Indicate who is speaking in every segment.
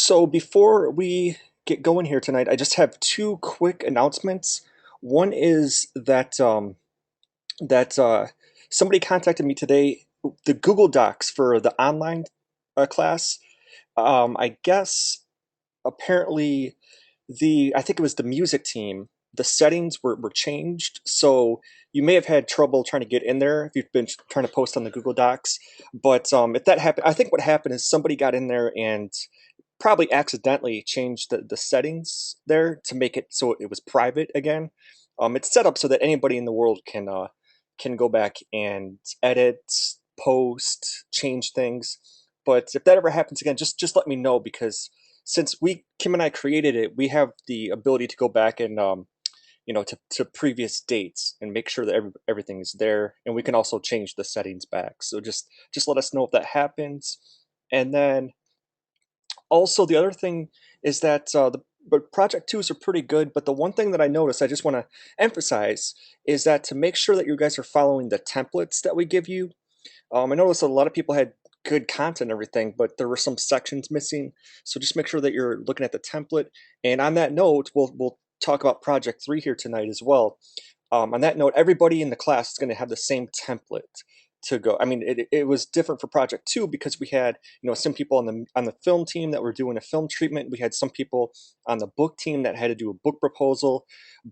Speaker 1: So before we get going here tonight, I just have two quick announcements. One is that somebody contacted me today. The Google Docs for the online class. I guess apparently I think it was the music team. The settings were changed, so you may have had trouble trying to get in there if you've been trying to post on the Google Docs. But if that happened, I think what happened is somebody got in there and probably accidentally changed the settings there to make it so it was private again. It's set up so that anybody in the world can go back and edit, post, change things. But if that ever happens again, just let me know, because since Kim and I created it, we have the ability to go back and to previous dates and make sure that everything is there, and we can also change the settings back. So just let us know if that happens. And then also, the other thing is that but project twos are pretty good. But the one thing that I noticed, I just want to emphasize, is that to make sure that you guys are following the templates that we give you. I noticed a lot of people had good content and everything, but there were some sections missing. So just make sure that you're looking at the template. And on that note, we'll talk about project three here tonight as well. On that note, everybody in the class is going to have the same template to go. I mean, it was different for project two because we had some people on the film team that were doing a film treatment. We had some people on the book team that had to do a book proposal,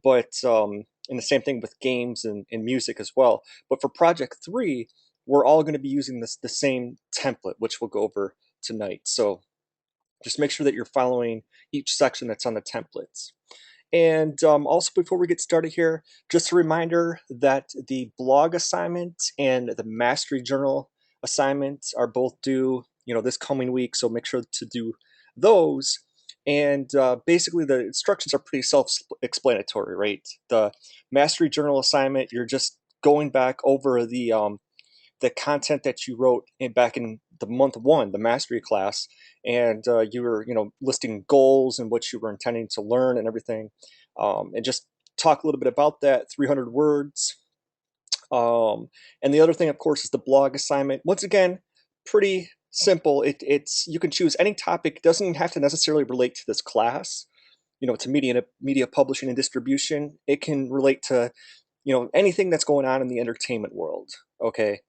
Speaker 1: but and the same thing with games and music as well. But for project three, we're all going to be using the same template, which we'll go over tonight. So just make sure that you're following each section that's on the templates. And also, before we get started here, just a reminder that the blog assignment and the Mastery Journal assignment are both due, this coming week. So make sure to do those. And basically, the instructions are pretty self-explanatory, right? The Mastery Journal assignment, you're just going back over the content that you wrote back in the month one, the mastery class, and you were, listing goals and what you were intending to learn and everything, and just talk a little bit about that, 300 words. And the other thing, of course, is the blog assignment. Once again, pretty simple. It's you can choose any topic. It doesn't have to necessarily relate to this class. To media publishing and distribution. It can relate to anything that's going on in the entertainment world. Okay.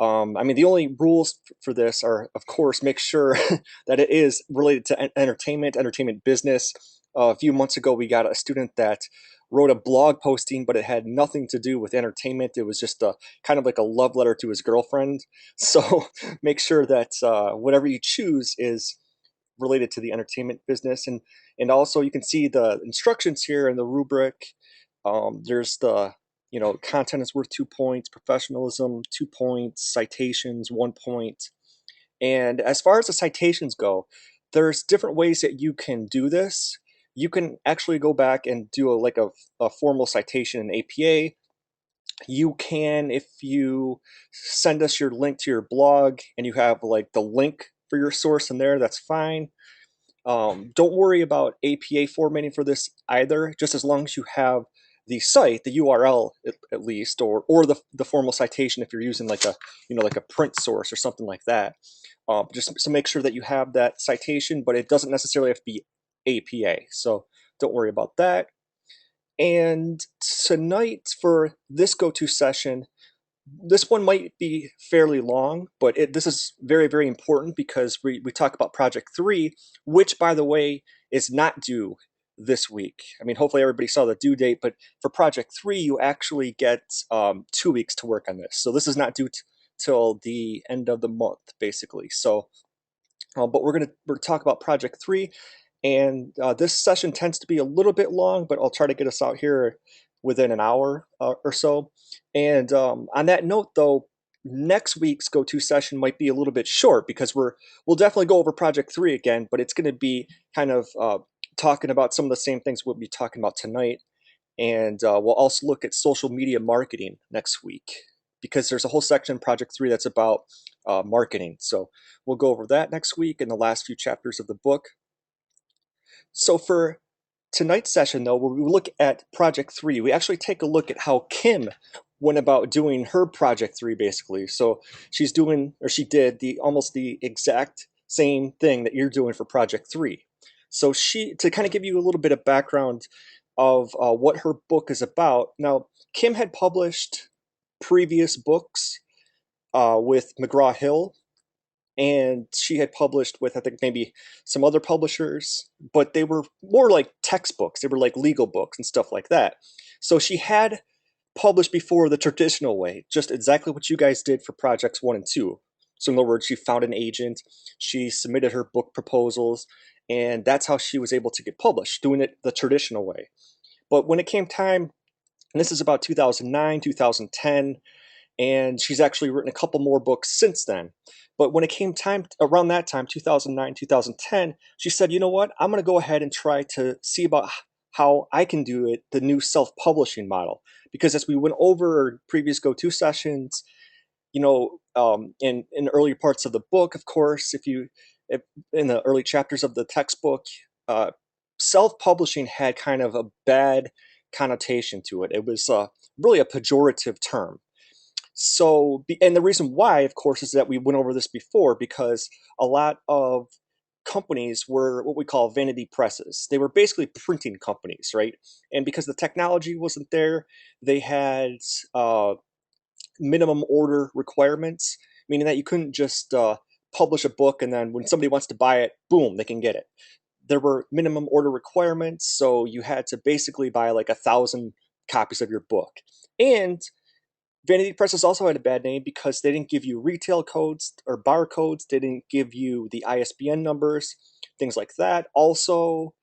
Speaker 1: I mean, the only rules for this are, of course, make sure that it is related to entertainment business. A few months ago, we got a student that wrote a blog posting, but it had nothing to do with entertainment. It was just a kind of like a love letter to his girlfriend. So make sure that whatever you choose is related to the entertainment business. And also, you can see the instructions here in the rubric. There's the content is worth 2 points, professionalism 2 points, citations 1 point. And as far as the citations go, there's different ways that you can do this. You can actually go back and do a formal citation in APA. You can, if you send us your link to your blog and you have like the link for your source in there, that's fine. Don't worry about APA formatting for this either, just as long as you have the site, the URL at least, or the formal citation if you're using like a print source or something like that. Just so make sure that you have that citation, but it doesn't necessarily have to be APA. So don't worry about that. And tonight for this go-to session, this one might be fairly long, but this is very, very important because we talk about project three, which, by the way, is not due this week. I mean, hopefully everybody saw the due date, but for project three, you actually get 2 weeks to work on this. So this is not due till the end of the month, basically. So, but we're going to talk about project three. And this session tends to be a little bit long, but I'll try to get us out here within an hour or so. And on that note, though, next week's go-to session might be a little bit short because we'll definitely go over project three again, but it's going to be kind of talking about some of the same things we'll be talking about tonight. And we'll also look at social media marketing next week because there's a whole section in project three that's about marketing. So we'll go over that next week in the last few chapters of the book. So for tonight's session, though, where we look at project three, we actually take a look at how Kim went about doing her project three, basically. So she did almost the exact same thing that you're doing for Project 3. So to kind of give you a little bit of background of what her book is about. Now, Kim had published previous books with McGraw-Hill, and she had published with, I think, maybe some other publishers, but they were more like textbooks. They were like legal books and stuff like that. So she had published before the traditional way, just exactly what you guys did for projects 1 and 2. So in other words, she found an agent, she submitted her book proposals, and that's how she was able to get published, doing it the traditional way. But when it came time, and this is about 2009, 2010, and she's actually written a couple more books since then. But when it came time around that time, 2009, 2010, she said, "You know what? I'm going to go ahead and try to see about how I can do it, the new self-publishing model." Because as we went over previous go-to sessions, in earlier parts of the book, of course, if in the early chapters of the textbook, uh, self-publishing had kind of a bad connotation to it. It was really a pejorative term. So, and the reason why, of course, is that we went over this before, because a lot of companies were what we call vanity presses. They were basically printing companies, right? And because the technology wasn't there, they had uh, minimum order requirements, meaning that you couldn't just publish a book and then when somebody wants to buy it, boom, they can get it. There were minimum order requirements, so you had to basically buy like 1,000 copies of your book. And vanity presses also had a bad name because they didn't give you retail codes or barcodes. They didn't give you the ISBN numbers, things like that. Also,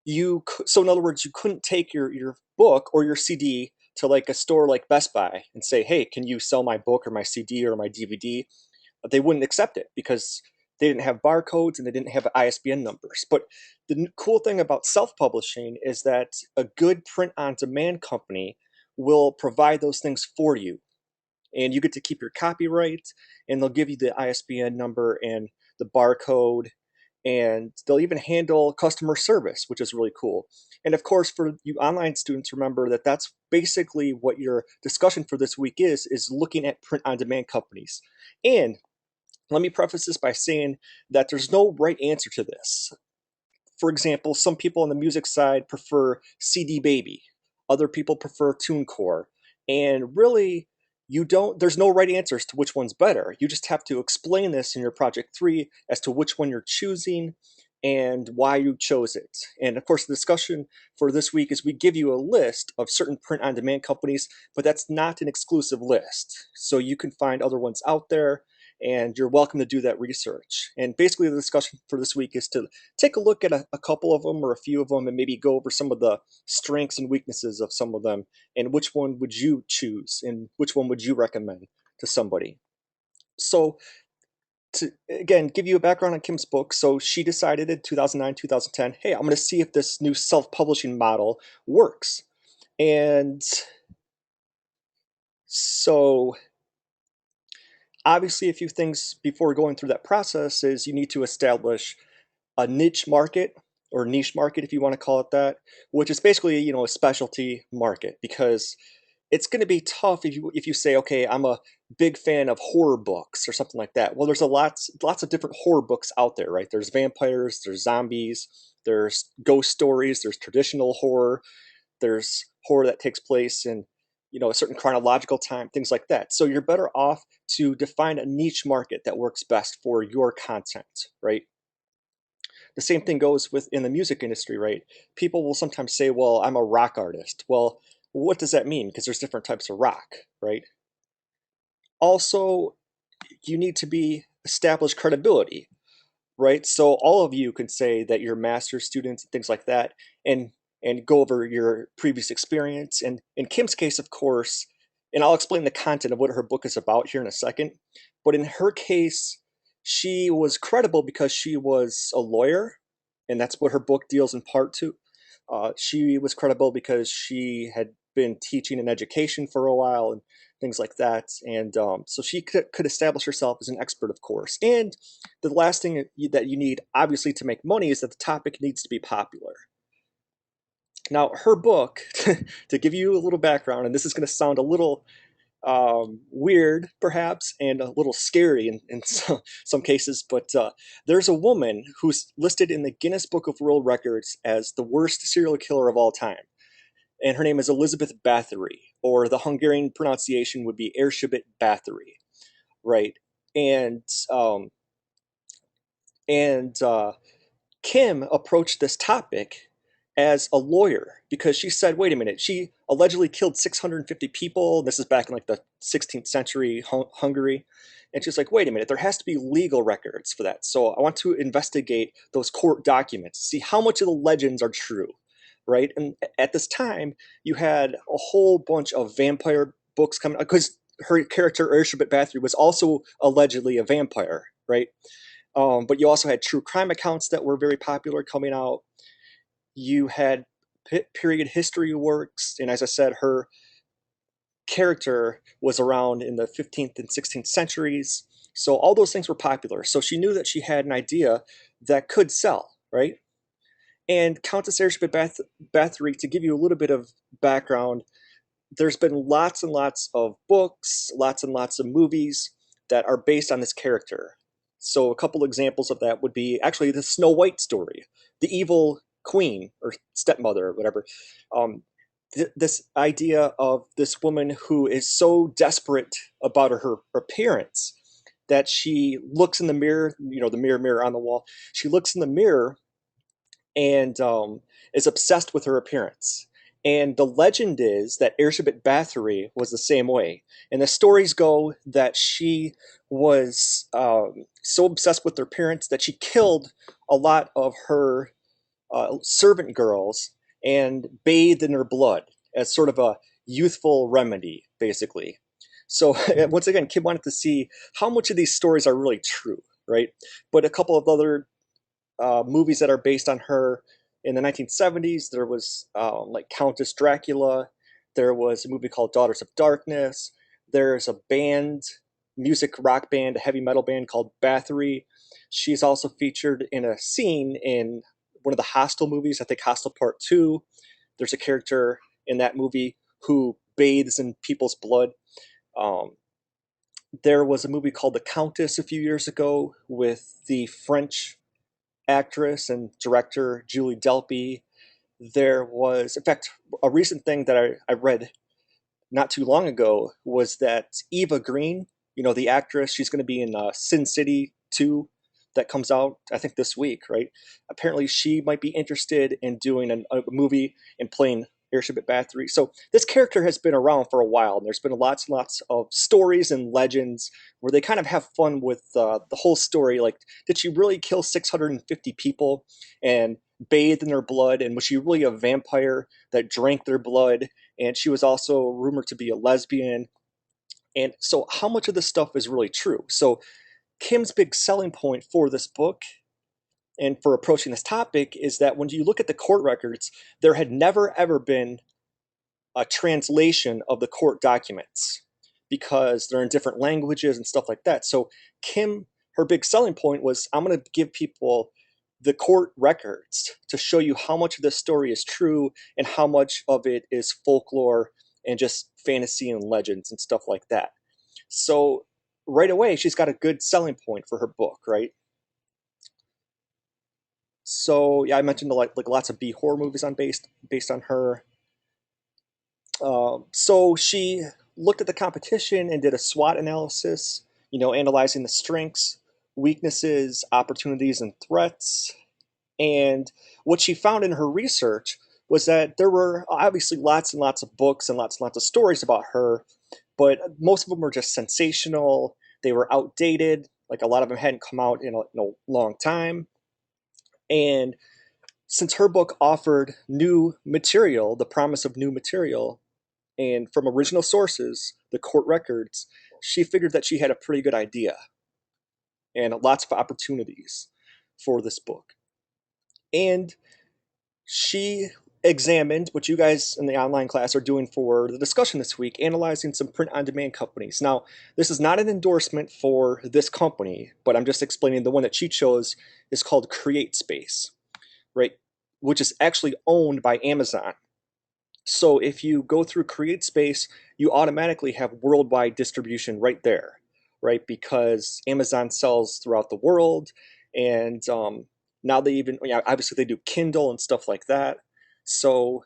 Speaker 1: so in other words, you couldn't take your book or your CD to like a store like Best Buy and say, "Hey, can you sell my book or my CD or my DVD?" They wouldn't accept it because they didn't have barcodes and they didn't have ISBN numbers. But the cool thing about self-publishing is that a good print-on-demand company will provide those things for you, and you get to keep your copyright, and they'll give you the ISBN number and the barcode, and they'll even handle customer service, which is really cool. And of course, for you online students, remember that that's basically what your discussion for this week is looking at print on demand companies. And let me preface this by saying that there's no right answer to this. For example, some people on the music side prefer CD Baby, other people prefer TuneCore, and really, there's no right answers to which one's better. You just have to explain this in your project 3 as to which one you're choosing and why you chose it. And of course, the discussion for this week is we give you a list of certain print on demand companies, but that's not an exclusive list. So you can find other ones out there, and you're welcome to do that research. And basically, the discussion for this week is to take a look at a couple of them or a few of them and maybe go over some of the strengths and weaknesses of some of them, and which one would you choose and which one would you recommend to somebody. So to again give you a background on Kim's book, so she decided in 2009, 2010, hey, I'm going to see if this new self-publishing model works. And so obviously a few things before going through that process is you need to establish a niche market, or niche market if you want to call it that, which is basically, a specialty market, because it's going to be tough if you say, okay, I'm a big fan of horror books or something like that. Well, there's lots of different horror books out there, right? There's vampires, there's zombies, there's ghost stories, there's traditional horror, there's horror that takes place in a certain chronological time, things like that. So you're better off to define a niche market that works best for your content, right? The same thing goes with in the music industry, right? People will sometimes say, well, I'm a rock artist. Well, what does that mean? Because there's different types of rock, right? Also, you need to be established credibility, right? So all of you can say that you're master's students and things like that, and go over your previous experience. And in Kim's case, of course, and I'll explain the content of what her book is about here in a second. But in her case, she was credible because she was a lawyer, and that's what her book deals in part to. She was credible because she had been teaching in education for a while and things like that. And so she could establish herself as an expert, of course. And the last thing that you need, obviously, to make money is that the topic needs to be popular. Now, her book, to give you a little background, and this is going to sound a little weird, perhaps, and a little scary in some cases. But there's a woman who's listed in the Guinness Book of World Records as the worst serial killer of all time. And her name is Elizabeth Bathory, or the Hungarian pronunciation would be Erzsébet Bathory, right? And um, and Kim approached this topic as a lawyer because she said, wait a minute, she allegedly killed 650 people. This is back in like the 16th century Hungary. And she's like, wait a minute, there has to be legal records for that. So I want to investigate those court documents, see how much of the legends are true, right? And at this time, you had a whole bunch of vampire books coming because her character, Erzsébet Bathory, was also allegedly a vampire, right? But you also had true crime accounts that were very popular coming out. You had period history works, and as I said, her character was around in the 15th and 16th centuries. So all those things were popular. So she knew that she had an idea that could sell, right? And Countess Erzsébet Bathory, to give you a little bit of background, there's been lots and lots of books, lots and lots of movies that are based on this character. So a couple examples of that would be actually the Snow White story, the evil queen or stepmother or whatever. Um, this idea of this woman who is so desperate about her appearance that she looks in the mirror, the mirror on the wall. She looks in the mirror and is obsessed with her appearance. And the legend is that Erzsébet Bathory was the same way. And the stories go that she was so obsessed with her appearance that she killed a lot of her servant girls and bathed in her blood as sort of a youthful remedy, basically. So once again, Kim wanted to see how much of these stories are really true, right? But a couple of other movies that are based on her. In the 1970s, there was like Countess Dracula. There was a movie called Daughters of Darkness. There's a band, music rock band, a heavy metal band called Bathory. She's also featured in a scene in one of the Hostel movies, I think Hostel Part 2. There's a character in that movie who bathes in people's blood. Um, there was a movie called The Countess a few years ago with the French actress and director Julie Delpy. There was, in fact, a recent thing that I read not too long ago was that Eva Green, the actress, she's going to be in Sin City 2 that comes out, I think, this week, right? Apparently, she might be interested in doing a movie and playing Airship Bathory. So this character has been around for a while, and there's been lots and lots of stories and legends where they kind of have fun with the whole story. Like, did she really kill 650 people and bathe in their blood? And was she really a vampire that drank their blood? And she was also rumored to be a lesbian. And so, how much of this stuff is really true? So, Kim's big selling point for this book and for approaching this topic is that when you look at the court records, there had never ever been a translation of the court documents because they're in different languages and stuff like that. So, Kim, her big selling point was I'm going to give people the court records to show you how much of this story is true and how much of it is folklore and just fantasy and legends and stuff like that. So right away, she's got a good selling point for her book, right? So yeah, I mentioned like lots of B horror movies on based on her. So she looked at the competition and did a SWOT analysis, analyzing the strengths, weaknesses, opportunities, and threats. And what she found in her research was that there were obviously lots and lots of books and lots of stories about her, but most of them were just sensational. They were outdated. Like a lot of them hadn't come out in a long time. And since her book offered new material, the promise of new material, and from original sources, the court records, she figured that she had a pretty good idea and lots of opportunities for this book. And she examined what you guys in the online class are doing for the discussion this week, analyzing some print on demand companies. Now, this is not an endorsement for this company, but I'm just explaining the one that she chose is called CreateSpace, right? Which is actually owned by Amazon. So if you go through CreateSpace, you automatically have worldwide distribution right there, right? Because Amazon sells throughout the world, and now they even, yeah, obviously they do Kindle and stuff like that. So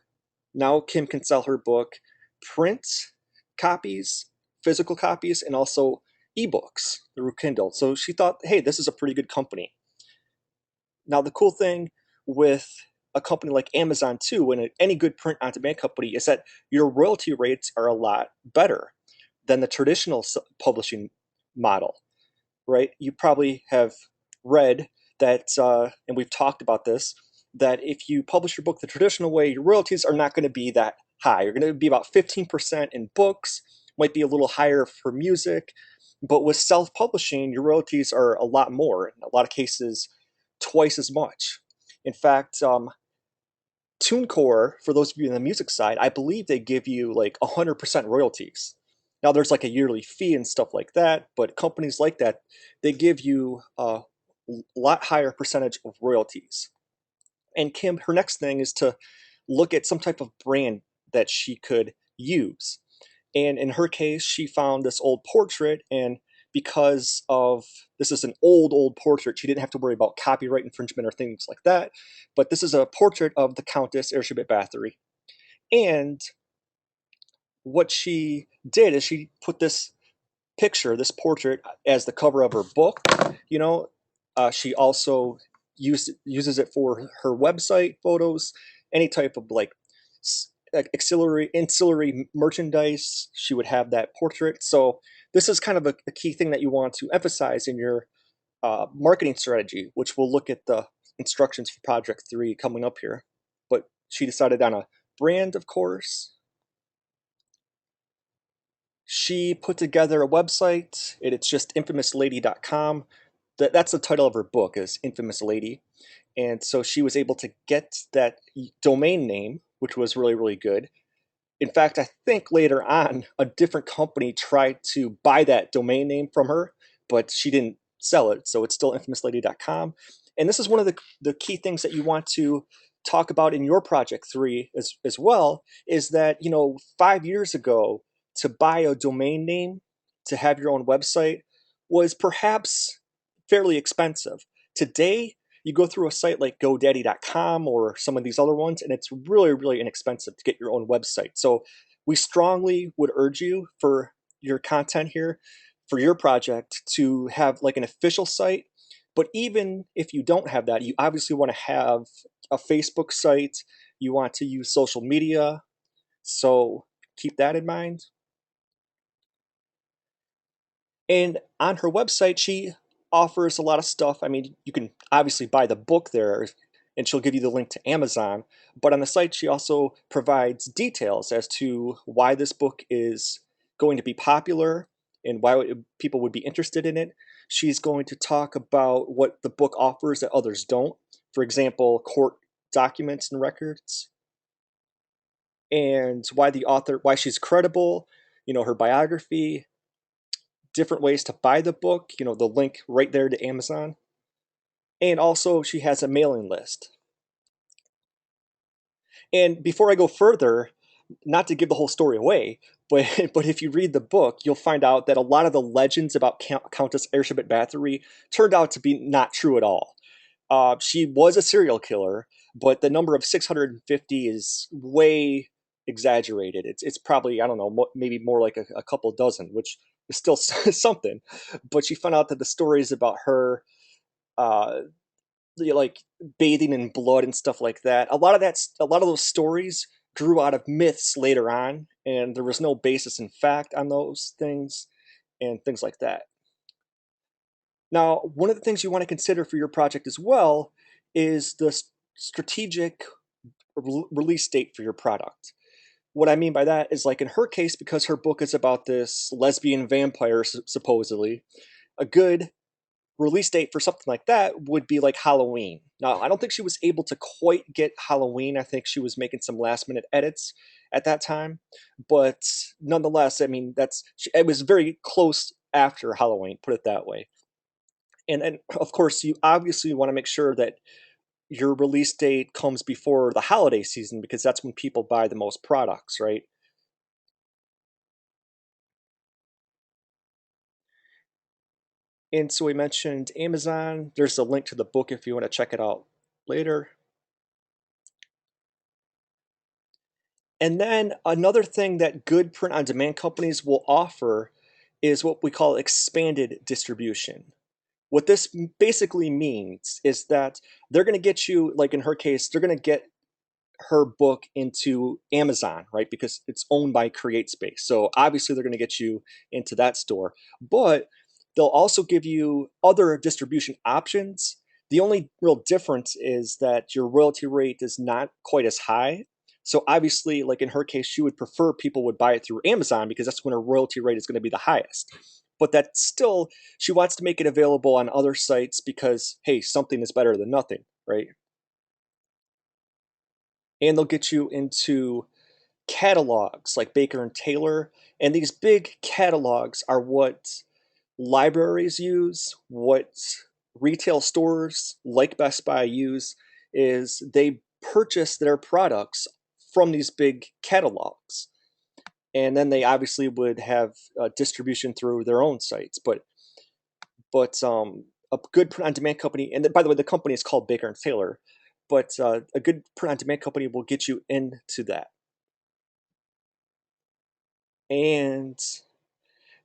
Speaker 1: now Kim can sell her book, print copies, physical copies, and also ebooks through Kindle. So she thought, hey, this is a pretty good company. Now, the cool thing with a company like Amazon too, and any good print on demand company, is that your royalty rates are a lot better than the traditional publishing model, right? You probably have read that, and we've talked about this, that if you publish your book the traditional way, your royalties are not going to be that high. You're going to be about 15% in books, might be a little higher for music, but with self publishing, your royalties are a lot more, in a lot of cases, twice as much. In fact, TuneCore, for those of you in the music side, I believe they give you like 100% royalties. Now there's like a yearly fee and stuff like that, but companies like that, they give you a lot higher percentage of royalties. And Kim, her next thing is to look at some type of brand that she could use. And in her case, she found this old portrait, and because of this is an old portrait, she didn't have to worry about copyright infringement or things like that. But this is a portrait of the Countess Erzsébet Bathory. And what she did is she put this picture, this portrait, as the cover of her book. You know, she also uses it for her website photos, any type of like ancillary merchandise. She would have that portrait. So this is kind of a key thing that you want to emphasize in your marketing strategy, which we'll look at the instructions for Project 3 coming up here. But she decided on a brand, of course. She put together a website, and it's just infamouslady.com. That's the title of her book, is Infamous Lady. And so she was able to get that domain name, which was really, really good. In fact, I think later on, a different company tried to buy that domain name from her, but she didn't sell it. So it's still infamouslady.com. And this is one of the key things that you want to talk about in your project 3 as well, is that, 5 years ago, to buy a domain name to have your own website was perhaps fairly expensive. Today, you go through a site like GoDaddy.com or some of these other ones, and it's really, really inexpensive to get your own website. So we strongly would urge you, for your content here, for your project, to have like an official site. But even if you don't have that, you obviously want to have a Facebook site. You want to use social media. So keep that in mind. And on her website, she offers a lot of stuff. I mean, you can obviously buy the book there, and she'll give you the link to Amazon. But on the site, she also provides details as to why this book is going to be popular and why people would be interested in it. She's going to talk about what the book offers that others don't. For example, court documents and records, and why she's credible, her biography, different ways to buy the book, the link right there to Amazon. And also, she has a mailing list. And before I go further, not to give the whole story away, but but if you read the book, you'll find out that a lot of the legends about Countess Erzsébet Bathory turned out to be not true at all. She was a serial killer, but the number of 650 is way exaggerated. It's probably, I don't know, maybe more like a couple dozen, which is still something. But she found out that the stories about her, uh, like bathing in blood and stuff like that, a lot of those stories grew out of myths later on, and there was no basis in fact on those things and things like that. Now, one of the things you want to consider for your project as well is the strategic release date for your product. What I mean by that is, like in her case, because her book is about this lesbian vampire, supposedly, a good release date for something like that would be like Halloween. Now, I don't think she was able to quite get Halloween. I think she was making some last minute edits at that time. But nonetheless, I mean, it was very close after Halloween, put it that way. And of course, you obviously want to make sure that your release date comes before the holiday season because that's when people buy the most products, right? And so we mentioned Amazon. There's a link to the book if you want to check it out later. And then another thing that good print on demand companies will offer is what we call expanded distribution. What this basically means is that they're going to get you, like in her case, they're going to get her book into Amazon, right? Because it's owned by CreateSpace. So obviously they're going to get you into that store, but they'll also give you other distribution options. The only real difference is that your royalty rate is not quite as high. So obviously, like in her case, she would prefer people would buy it through Amazon because that's when her royalty rate is going to be the highest. But that still, she wants to make it available on other sites because, hey, something is better than nothing, right? And they'll get you into catalogs like Baker and Taylor. And these big catalogs are what libraries use, what retail stores like Best Buy use, is they purchase their products from these big catalogs. And then they obviously would have distribution through their own sites. But a good print on demand company, and by the way, the company is called Baker and Taylor, but a good print on demand company will get you into that. And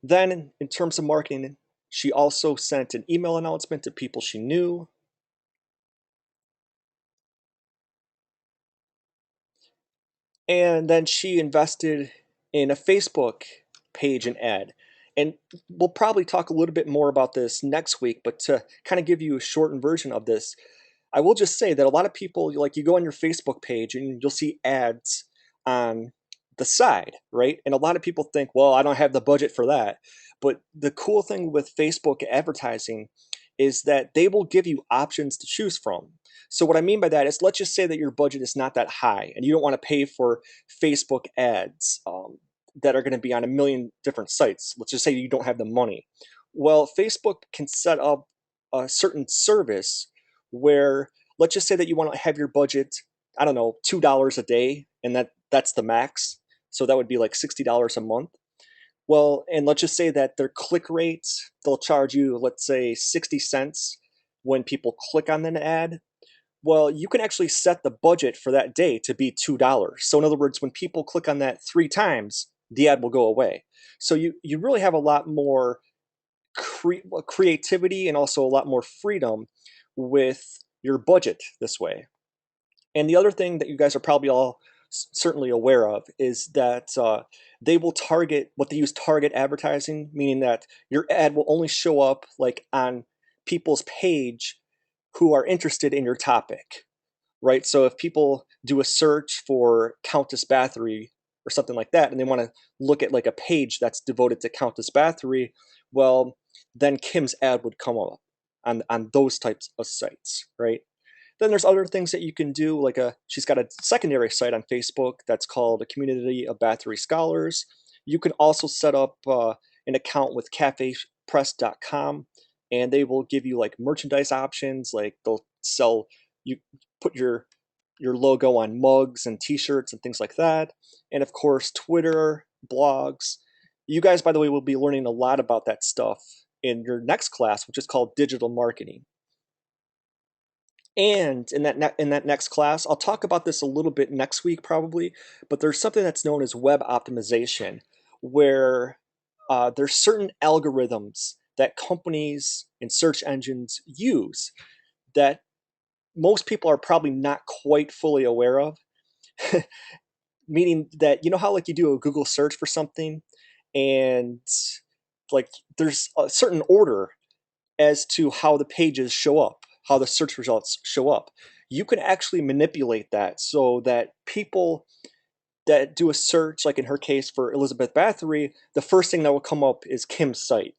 Speaker 1: then, in terms of marketing, she also sent an email announcement to people she knew. And then she invested in a Facebook page and ad. And we'll probably talk a little bit more about this next week, but to kind of give you a shortened version of this, I will just say that a lot of people, like you go on your Facebook page and you'll see ads on the side, right? And a lot of people think, well, I don't have the budget for that. But the cool thing with Facebook advertising is that they will give you options to choose from. So what I mean by that is, let's just say that your budget is not that high and you don't want to pay for Facebook ads that are going to be on a million different sites. Let's just say you don't have the money. Well, Facebook can set up a certain service where, let's just say that you want to have your budget, I don't know, $2 a day, and that's the max. So that would be like $60 a month. Well, and let's just say that their click rates, they'll charge you, let's say, 60 cents when people click on an ad. Well, you can actually set the budget for that day to be $2. So in other words, when people click on that 3 times, the ad will go away. So you really have a lot more creativity and also a lot more freedom with your budget this way. And the other thing that you guys are probably all certainly aware of is that they will target, what they use, target advertising, meaning that your ad will only show up like on people's page who are interested in your topic, right? So if people do a search for Countess Bathory or something like that, and they want to look at like a page that's devoted to Countess Bathory, well, then Kim's ad would come up on those types of sites, right? Then there's other things that you can do, like she's got a secondary site on Facebook that's called a Community of Bathory Scholars. You can also set up an account with cafepress.com, and they will give you like merchandise options, like they'll sell, you put your logo on mugs and t-shirts and things like that. And of course, Twitter, blogs. You guys, by the way, will be learning a lot about that stuff in your next class, which is called digital marketing. And in that next class, I'll talk about this a little bit next week probably, but there's something that's known as web optimization, where there's certain algorithms that companies and search engines use that most people are probably not quite fully aware of. Meaning that, you know how like you do a Google search for something and like there's a certain order as to how the pages show up, how the search results show up. You can actually manipulate that so that people that do a search, like in her case for Elizabeth Bathory, the first thing that will come up is Kim's site.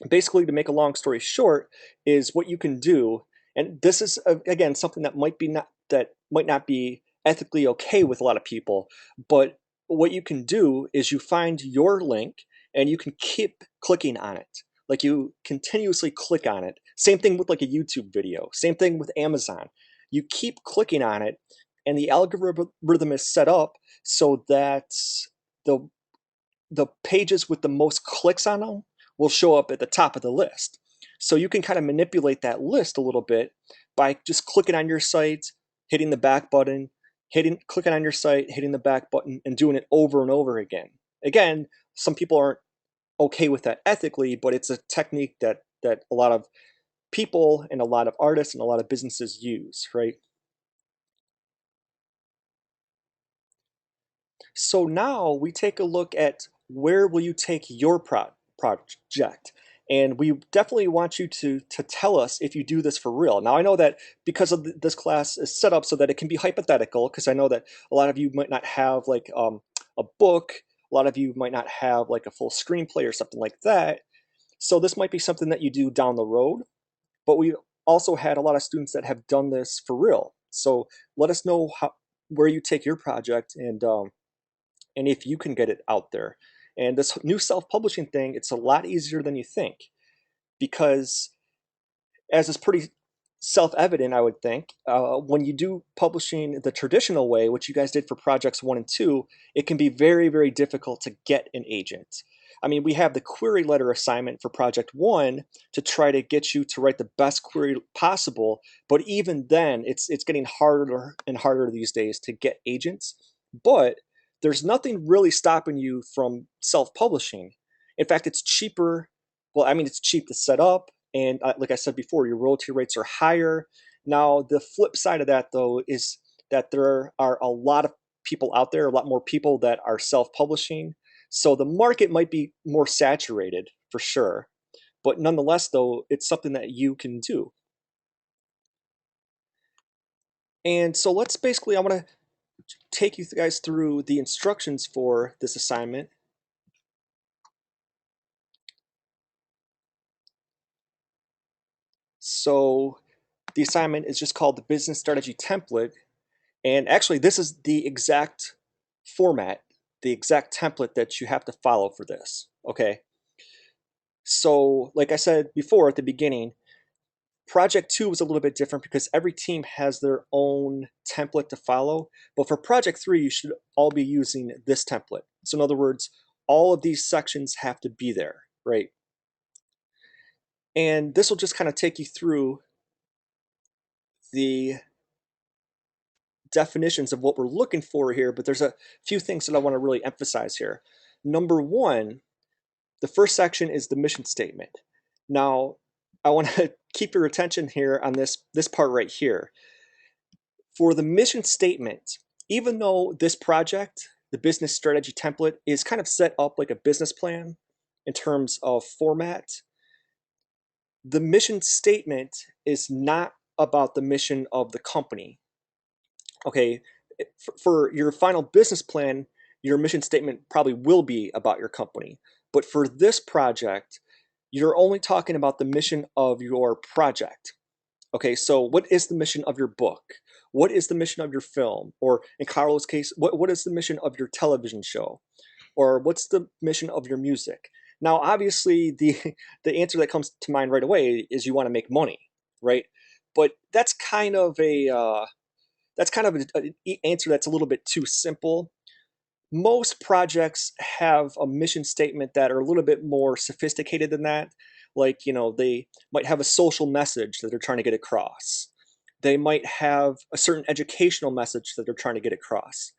Speaker 1: Basically, to make a long story short, is what you can do, and this is again something that might not be ethically okay with a lot of people, but what you can do is you find your link and you can keep clicking on it. Like you continuously click on it. Same thing with like a YouTube video. Same thing with Amazon. you keep clicking on it, and the algorithm is set up so that the the pages with the most clicks on them will show up at the top of the list. So you can kind of manipulate that list a little bit by just clicking on your site, hitting the back button, clicking on your site, hitting the back button, and doing it over and over again. Again, some people aren't okay with that ethically, but it's a technique that a lot of people and a lot of artists and a lot of businesses use, right? So now we take a look at where will you take your project. And we definitely want you to tell us if you do this for real. Now I know that because of this class is set up so that it can be hypothetical, because I know that a lot of you might not have like a book, a lot of you might not have like a full screenplay or something like that. So this might be something that you do down the road, but we also had a lot of students that have done this for real. So let us know where you take your project and if you can get it out there. And this new self-publishing thing, it's a lot easier than you think because as is pretty self-evident, I would think, when you do publishing the traditional way, which you guys did for projects 1 and 2, it can be very, very difficult to get an agent. I mean, we have the query letter assignment for project 1 to try to get you to write the best query possible, but even then, it's getting harder and harder these days to get agents. But there's nothing really stopping you from self-publishing. In fact, it's cheaper. Well, I mean, it's cheap to set up. And like I said before, your royalty rates are higher. Now, the flip side of that, though, is that there are a lot of people out there, a lot more people that are self-publishing. So the market might be more saturated for sure. But nonetheless, though, it's something that you can do. And so let's basically, I want to take you guys through the instructions for this assignment. So the assignment is just called the Business Strategy Template. And actually, this is the exact format, the exact template that you have to follow for this, okay? So like I said before at the beginning, Project 2 was a little bit different because every team has their own template to follow. But for Project 3, you should all be using this template. So in other words, all of these sections have to be there, right? And this will just kind of take you through the definitions of what we're looking for here, but there's a few things that I want to really emphasize here. Number one, the first section is the mission statement. Now, I want to keep your attention here on this part right here. For the mission statement, even though this project, the business strategy template, is kind of set up like a business plan in terms of format, the mission statement is not about the mission of the company. Okay, for your final business plan, your mission statement probably will be about your company. But for this project, you're only talking about the mission of your project. Okay, so what is the mission of your book? What is the mission of your film? Or in Carlo's case, what is the mission of your television show? Or what's the mission of your music? Now, obviously, the answer that comes to mind right away is you want to make money, right? But that's kind of an answer that's a little bit too simple. Most projects have a mission statement that are a little bit more sophisticated than that. Like, they might have a social message that they're trying to get across. They might have a certain educational message that they're trying to get across.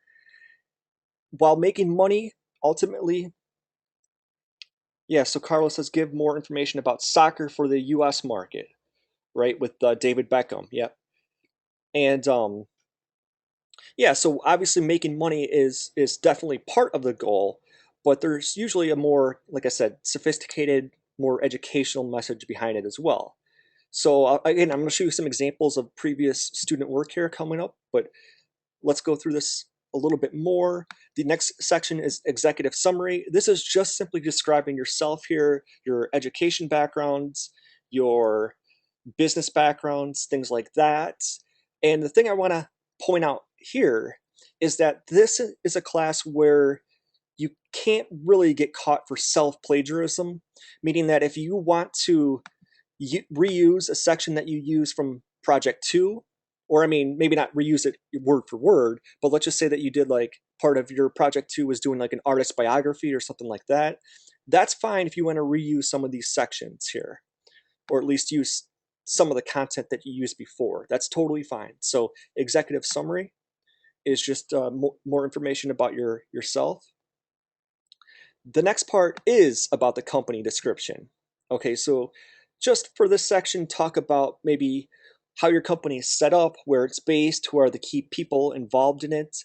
Speaker 1: While making money, ultimately, yeah, so Carlos says give more information about soccer for the US market, right? With David Beckham. Yep. And yeah, so obviously making money is definitely part of the goal, but there's usually a more, like I said, sophisticated, more educational message behind it as well. So again, I'm going to show you some examples of previous student work here coming up, but let's go through this a little bit more. The next section is executive summary. This is just simply describing yourself here, your education backgrounds, your business backgrounds, things like that. And the thing I want to point out here is that this is a class where you can't really get caught for self-plagiarism, meaning that if you want to reuse a section that you use from Project 2, or I mean, maybe not reuse it word for word, but let's just say that you did like part of your project two was doing like an artist biography or something like that. That's fine if you want to reuse some of these sections here, or at least use some of the content that you used before. That's totally fine. So executive summary is just more information about yourself. The next part is about the company description. Okay, so just for this section, talk about maybe how your company is set up, where it's based, who are the key people involved in it.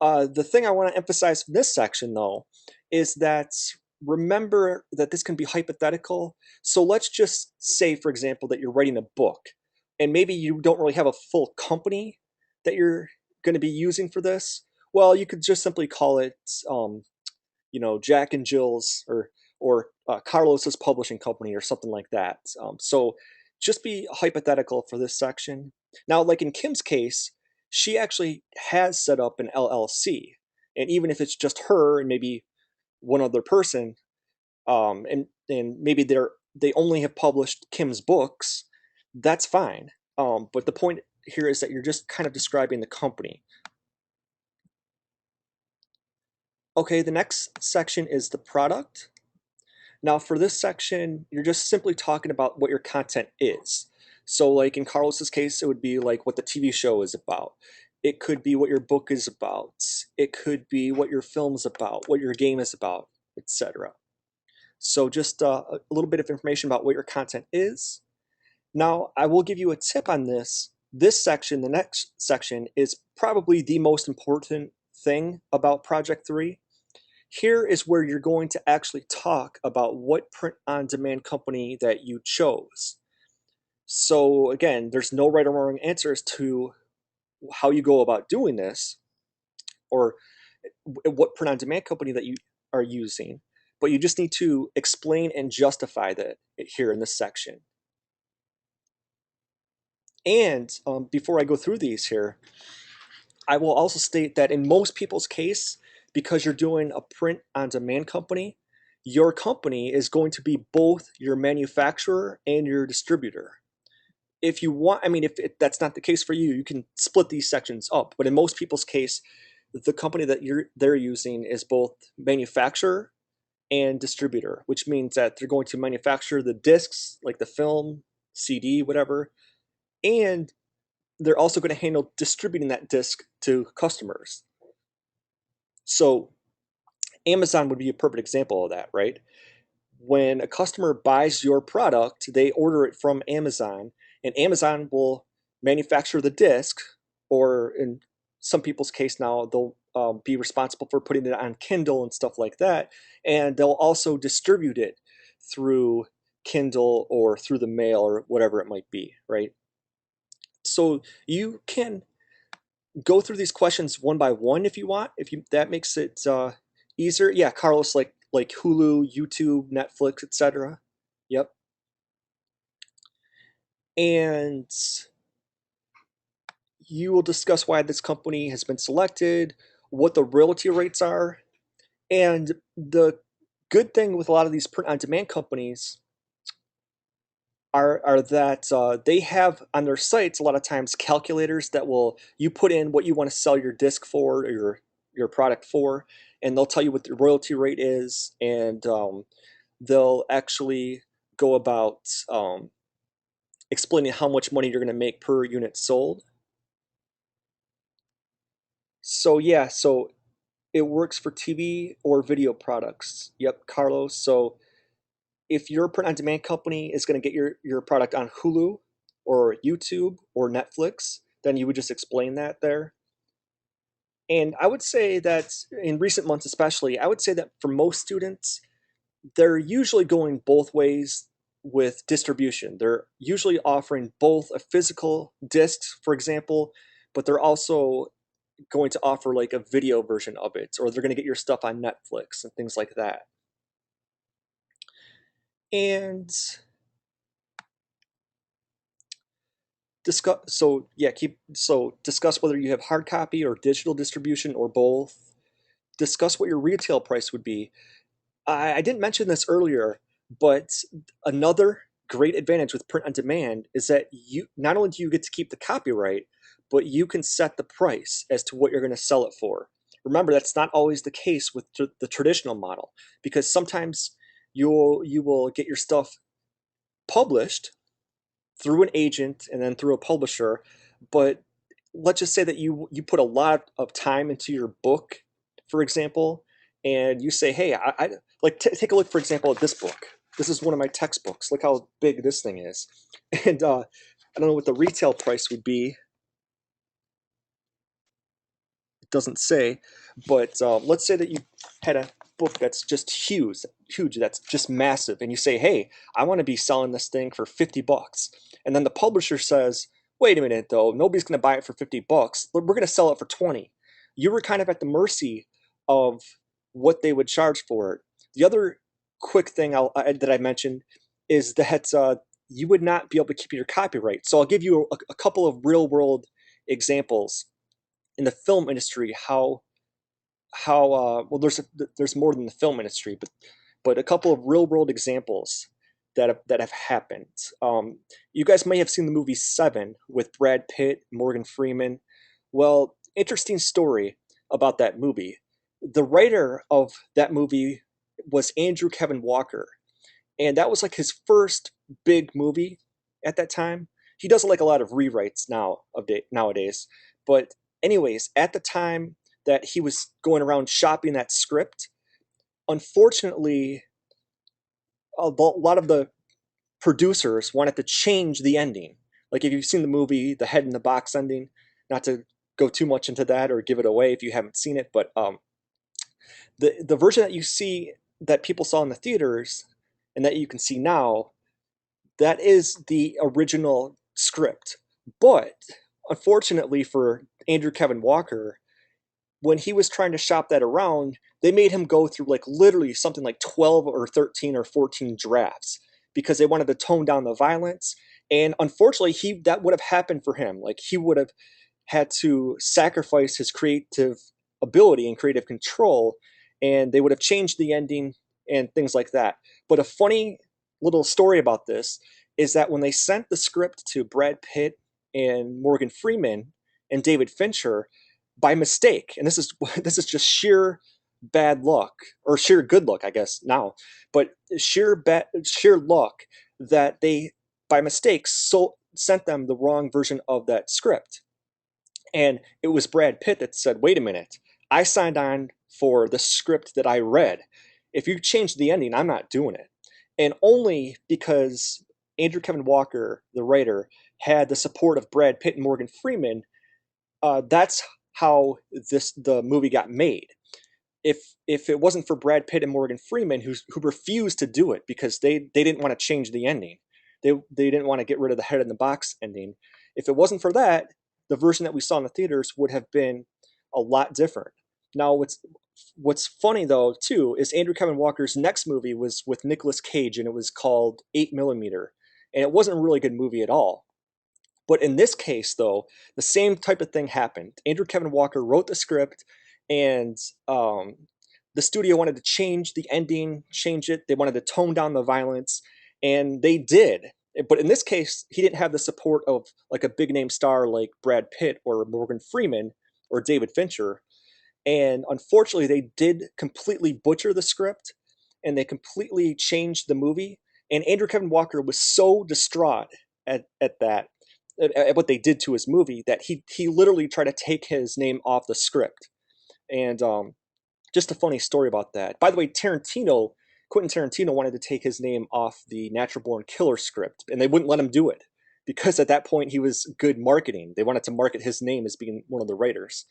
Speaker 1: The thing I want to emphasize in this section, though, is that remember that this can be hypothetical. So let's just say, for example, that you're writing a book, and maybe you don't really have a full company that you're going to be using for this. Well, you could just simply call it Jack and Jill's or Carlos's publishing company or something like that. So just be hypothetical for this section. Now, like in Kim's case, she actually has set up an LLC, and even if it's just her and maybe one other person, and maybe they only have published Kim's books, that's fine. But the point here is that you're just kind of describing the company. Okay, the next section is the product. Now, for this section, you're just simply talking about what your content is. So, like in Carlos's case, it would be like what the TV show is about. It could be what your book is about. It could be what your film's about, what your game is about, etc. So, just a little bit of information about what your content is. Now, I will give you a tip on this. This section, the next section, is probably the most important thing about Project 3. Here is where you're going to actually talk about what print-on-demand company that you chose. So again, there's no right or wrong answers to how you go about doing this or what print-on-demand company that you are using, but you just need to explain and justify that here in this section. And before I go through these here, I will also state that in most people's case, because you're doing a print-on-demand company, your company is going to be both your manufacturer and your distributor. If you want, I mean, if that's not the case for you, you can split these sections up. But in most people's case, the company that they're using is both manufacturer and distributor, which means that they're going to manufacture the discs, like the film, CD, whatever, and they're also going to handle distributing that disc to customers. So Amazon would be a perfect example of that, right? When a customer buys your product, they order it from Amazon, and Amazon will manufacture the disc, or in some people's case now, they'll be responsible for putting it on Kindle and stuff like that, and they'll also distribute it through Kindle or through the mail or whatever it might be, right? So you can go through these questions one by one if you want. If you that makes it easier. Yeah, Carlos, like Hulu, YouTube, Netflix, etc. Yep. And you will discuss why this company has been selected, what the royalty rates are, and the good thing with a lot of these print-on-demand companies are that they have on their sites a lot of times calculators that will you put in what you want to sell your disc for or your product for, and they'll tell you what the royalty rate is, and they'll actually go about explaining how much money you're going to make per unit sold. So yeah, so it works for TV or video products. Yep, Carlos. So if your print-on-demand company is going to get your product on Hulu or YouTube or Netflix, then you would just explain that there. And I would say that in recent months, especially, I would say that for most students, they're usually going both ways with distribution. They're usually offering both a physical disc, for example, but they're also going to offer like a video version of it, or they're going to get your stuff on Netflix and things like that. And discuss whether you have hard copy or digital distribution or both. Discuss what your retail price would be. I didn't mention this earlier, but another great advantage with print on demand is that you not only do you get to keep the copyright, but you can set the price as to what you're going to sell it for. Remember, that's not always the case with the traditional model, because sometimes you will get your stuff published through an agent and then through a publisher. But let's just say that you put a lot of time into your book, for example, and you say, hey, I like take a look, for example, at this book. This is one of my textbooks. Look how big this thing is. And I don't know what the retail price would be. It doesn't say, but let's say that you had a book that's just huge, that's just massive, and you say, "Hey, I want to be selling this thing for $50," and then the publisher says, "Wait a minute, though, nobody's going to buy it for $50. We're going to sell it for 20." You were kind of at the mercy of what they would charge for it. The other quick thing that I mentioned is that you would not be able to keep your copyright. So I'll give you a couple of real world examples in the film industry how well there's more than the film industry, but a couple of real world examples that have happened. You guys may have seen the movie Seven with Brad Pitt, Morgan Freeman. Well, interesting story about that movie. The writer of that movie was Andrew Kevin Walker, and that was like his first big movie at that time. He does like a lot of rewrites nowadays, but anyways, at the time that he was going around shopping that script, unfortunately, lot of the producers wanted to change the ending. Like if you've seen the movie, the head in the box ending, not to go too much into that or give it away if you haven't seen it, but the version that you see that people saw in the theaters and that you can see now, that is the original script. But unfortunately for Andrew Kevin Walker, when he was trying to shop that around, they made him go through like literally something like 12 or 13 or 14 drafts because they wanted to tone down the violence. And unfortunately, he that would have happened for him. Like he would have had to sacrifice his creative ability and creative control, and they would have changed the ending and things like that. But a funny little story about this is that when they sent the script to Brad Pitt and Morgan Freeman and David Fincher by mistake, and this is this is just sheer bad luck or sheer good luck, I guess now, but sheer luck that they by mistake sent them the wrong version of that script. And it was Brad Pitt that said, wait a minute, I signed on for the script that I read. If you change the ending, I'm not doing it. And only because Andrew Kevin Walker, the writer, had the support of Brad Pitt and Morgan Freeman, that's how the movie got made. If it wasn't for Brad Pitt and Morgan Freeman who refused to do it because they didn't want to change the ending. They didn't want to get rid of the head in the box ending. If it wasn't for that, the version that we saw in the theaters would have been a lot different. Now what's funny though too is Andrew Kevin Walker's next movie was with Nicolas Cage and it was called 8 Millimeter, and it wasn't a really good movie at all. But in this case, though, the same type of thing happened. Andrew Kevin Walker wrote the script, and the studio wanted to change the ending, change it. They wanted to tone down the violence, and they did. But in this case, he didn't have the support of like a big name star like Brad Pitt or Morgan Freeman or David Fincher. And unfortunately, they did completely butcher the script, and they completely changed the movie. And Andrew Kevin Walker was so distraught at that at what they did to his movie that he literally tried to take his name off the script. And just a funny story about that. By the way, Quentin Tarantino wanted to take his name off the Natural Born Killer script, and they wouldn't let him do it because at that point he was good marketing. They wanted to market his name as being one of the writers,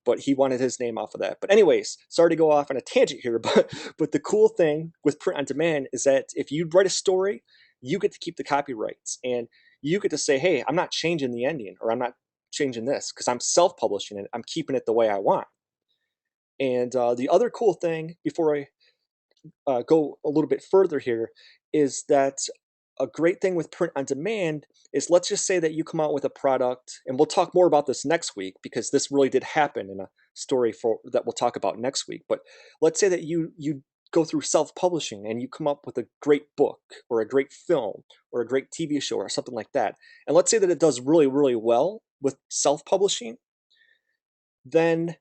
Speaker 1: but he wanted his name off of that. But anyways, sorry to go off on a tangent here, but the cool thing with print on demand is that if you write a story, you get to keep the copyrights and you get to say, hey, I'm not changing the ending or I'm not changing this because I'm self-publishing it. I'm keeping it the way I want. And the other cool thing before I go a little bit further here is that a great thing with print on demand is, let's just say that you come out with a product, and we'll talk more about this next week because this really did happen in a story that we'll talk about next week. But let's say that you go through self-publishing and you come up with a great book or a great film or a great TV show or something like that. And let's say that it does really, really well. with self-publishing, then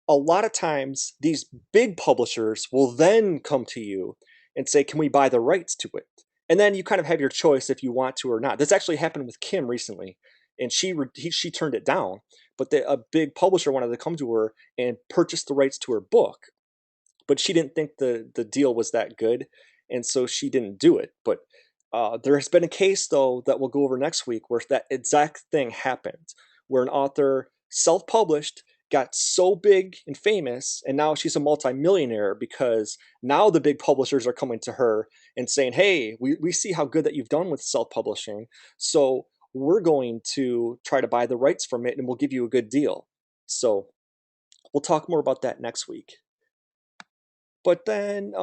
Speaker 1: a lot of times these big publishers will then come to you and say, "Can we buy the rights to it?" And then you kind of have your choice if you want to or not. This actually happened with Kim recently, and she turned it down. But a big publisher wanted to come to her and purchase the rights to her book, but she didn't think the deal was that good, and so she didn't do it. But there has been a case though that we'll go over next week where that exact thing happened, where an author self-published, got so big and famous, and now she's a multimillionaire because now the big publishers are coming to her and saying, "Hey, we see how good that you've done with self-publishing, so we're going to try to buy the rights from it and we'll give you a good deal." So we'll talk more about that next week. But then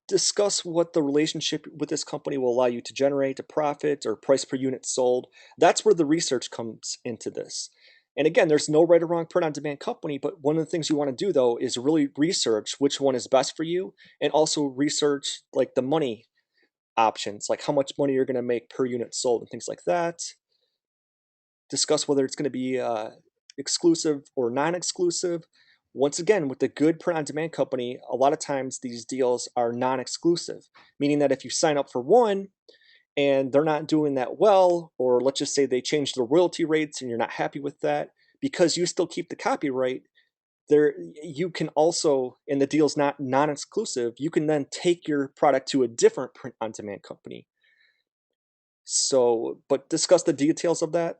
Speaker 1: discuss what the relationship with this company will allow you to generate a profit or price per unit sold. That's where the research comes into this. And again, there's no right or wrong print on demand company, but one of the things you want to do though is really research which one is best for you, and also research like the money options, like how much money you're going to make per unit sold and things like that. Discuss whether it's going to be exclusive or non-exclusive. Once again, with the good print-on-demand company, a lot of times these deals are non-exclusive, meaning that if you sign up for one and they're not doing that well, or let's just say they change the royalty rates and you're not happy with that, because you still keep the copyright, there you can also, and the deal's not non-exclusive, you can then take your product to a different print-on-demand company. So, but discuss the details of that.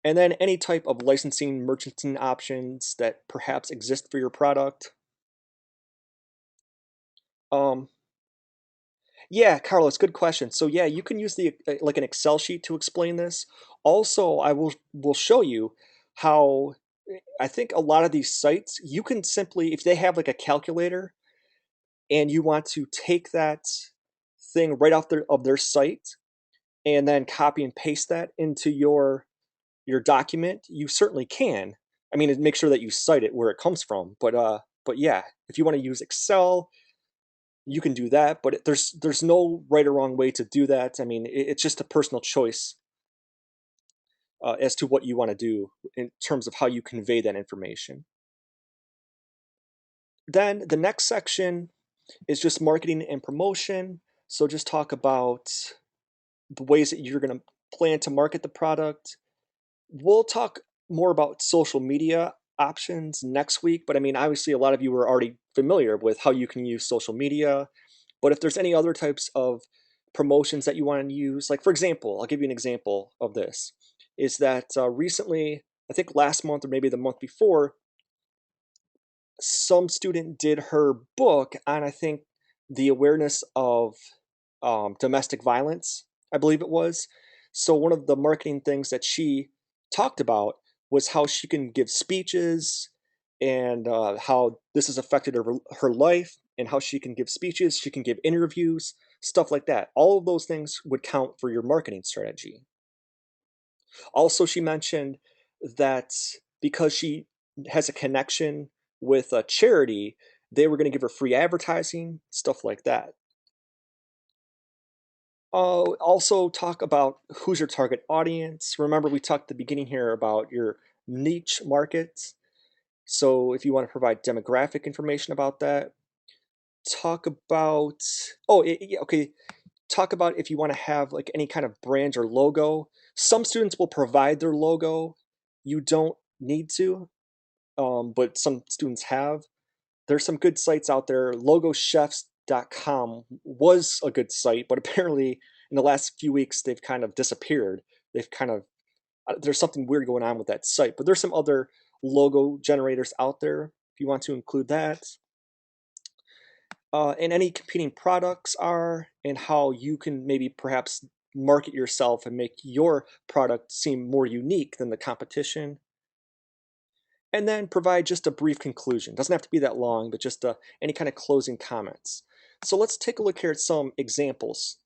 Speaker 1: And then any type of licensing, merchanting options that perhaps exist for your product. Um, yeah, Carlos, good question. So yeah, you can use the like an Excel sheet to explain this. Also, I will show you how I think a lot of these sites you can simply, if they have like a calculator and you want to take that thing right off their site and then copy and paste that into your document, you certainly can. I mean, make sure that you cite it where it comes from. But yeah, if you want to use Excel, you can do that. But there's no right or wrong way to do that. I mean, it's just a personal choice as to what you want to do in terms of how you convey that information. Then the next section is just marketing and promotion. So just talk about the ways that you're going to plan to market the product. We'll talk more about social media options next week, but I mean, obviously, a lot of you are already familiar with how you can use social media. But if there's any other types of promotions that you want to use, like for example, I'll give you an example of this, is that recently, I think last month or maybe the month before, some student did her book on, I think, the awareness of domestic violence, I believe it was. So one of the marketing things that she talked about was how she can give speeches and how this has affected her life, and how she can give speeches, she can give interviews, stuff like that. All of those things would count for your marketing strategy. Also, she mentioned that because she has a connection with a charity, they were going to give her free advertising, stuff like that. Also talk about who's your target audience. Remember, we talked at the beginning here about your niche markets. So if you want to provide demographic information about that, talk about, okay, talk about if you want to have like any kind of brand or logo. Some students will provide their logo. You don't need to, but some students have. There's some good sites out there. Logochefs.com was a good site, but apparently in the last few weeks they've kind of disappeared. They've kind of there's something weird going on with that site. But there's some other logo generators out there if you want to include that. And any competing products are, and how you can maybe perhaps market yourself and make your product seem more unique than the competition. And then provide just a brief conclusion. Doesn't have to be that long, but just any kind of closing comments. So let's take a look here at some examples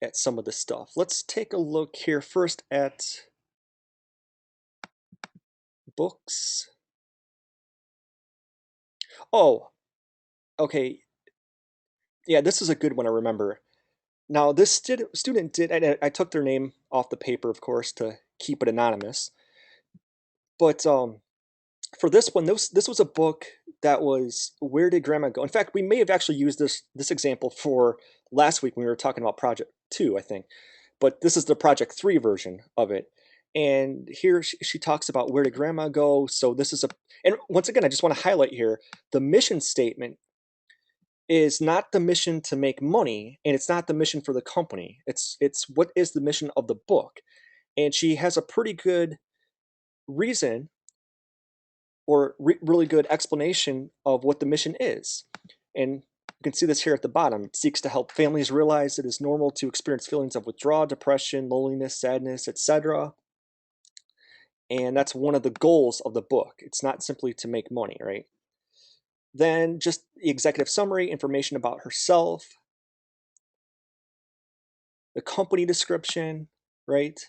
Speaker 1: at some of this stuff. Let's take a look here first at books. Oh, okay. Yeah, this is a good one I remember. Now, this student did, and I took their name off the paper, of course, to keep it anonymous. But for this one, this was a book that was Where Did Grandma Go? In fact, we may have actually used this example for last week when we were talking about Project Two, I think. But this is the Project Three version of it. And here she talks about where did grandma go. So this is a, and once again, I just want to highlight here the mission statement is not the mission to make money, and it's not the mission for the company. It's what is the mission of the book. And she has a pretty good reason or really good explanation of what the mission is. And you can see this here at the bottom. It seeks to help families realize it is normal to experience feelings of withdrawal, depression, loneliness, sadness, etc. And that's one of the goals of the book. It's not simply to make money, right? Then just the executive summary, information about herself, the company description, right?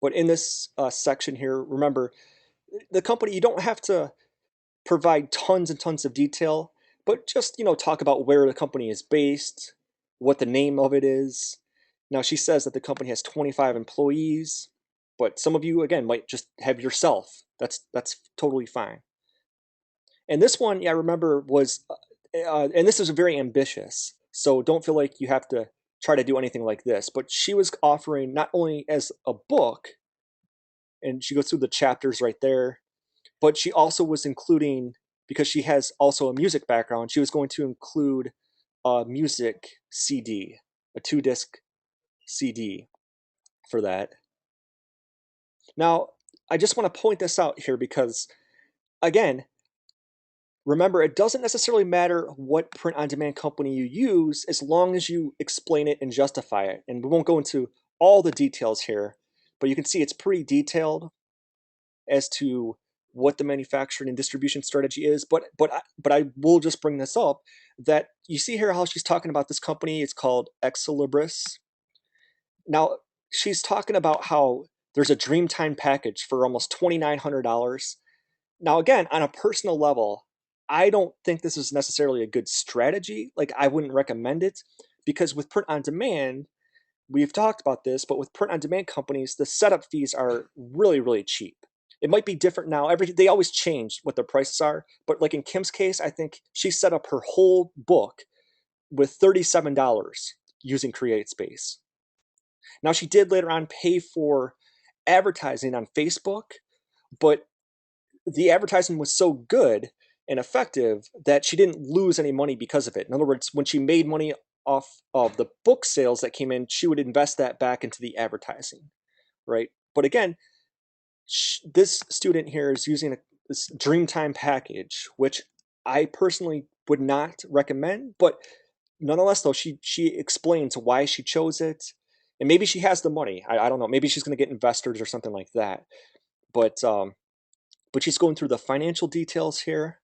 Speaker 1: But in this section here, remember, the company, you don't have to provide tons and tons of detail, but just, talk about where the company is based, what the name of it is. Now, she says that the company has 25 employees, but some of you, again, might just have yourself. That's totally fine. And this one, yeah, I remember was, and this is very ambitious. So don't feel like you have to try to do anything like this. But she was offering not only as a book, and she goes through the chapters right there, but she also was including, because she has also a music background, she was going to include a music CD, a 2 disc CD for that. Now, I just want to point this out here because, again, remember, it doesn't necessarily matter what print on demand company you use as long as you explain it and justify it. And we won't go into all the details here, but you can see it's pretty detailed as to what the manufacturing and distribution strategy is. But I will just bring this up that you see here how she's talking about this company. It's called Exilibris. Now she's talking about how there's a Dreamtime package for almost $2,900. Now, again, on a personal level, I don't think this is necessarily a good strategy. Like, I wouldn't recommend it because with print on demand, we've talked about this, but with print on demand companies, the setup fees are really, really cheap. It might be different now. They always change what their prices are, but like in Kim's case, I think she set up her whole book with $37 using CreateSpace. Now she did later on pay for advertising on Facebook, but the advertising was so good and effective that she didn't lose any money because of it. In other words, when she made money off of the book sales that came in, she would invest that back into the advertising, right? But again, this student here is using this Dreamtime package, which I personally would not recommend. But nonetheless, though, she explains why she chose it, and maybe she has the money. I don't know. Maybe she's going to get investors or something like that. But but she's going through the financial details here.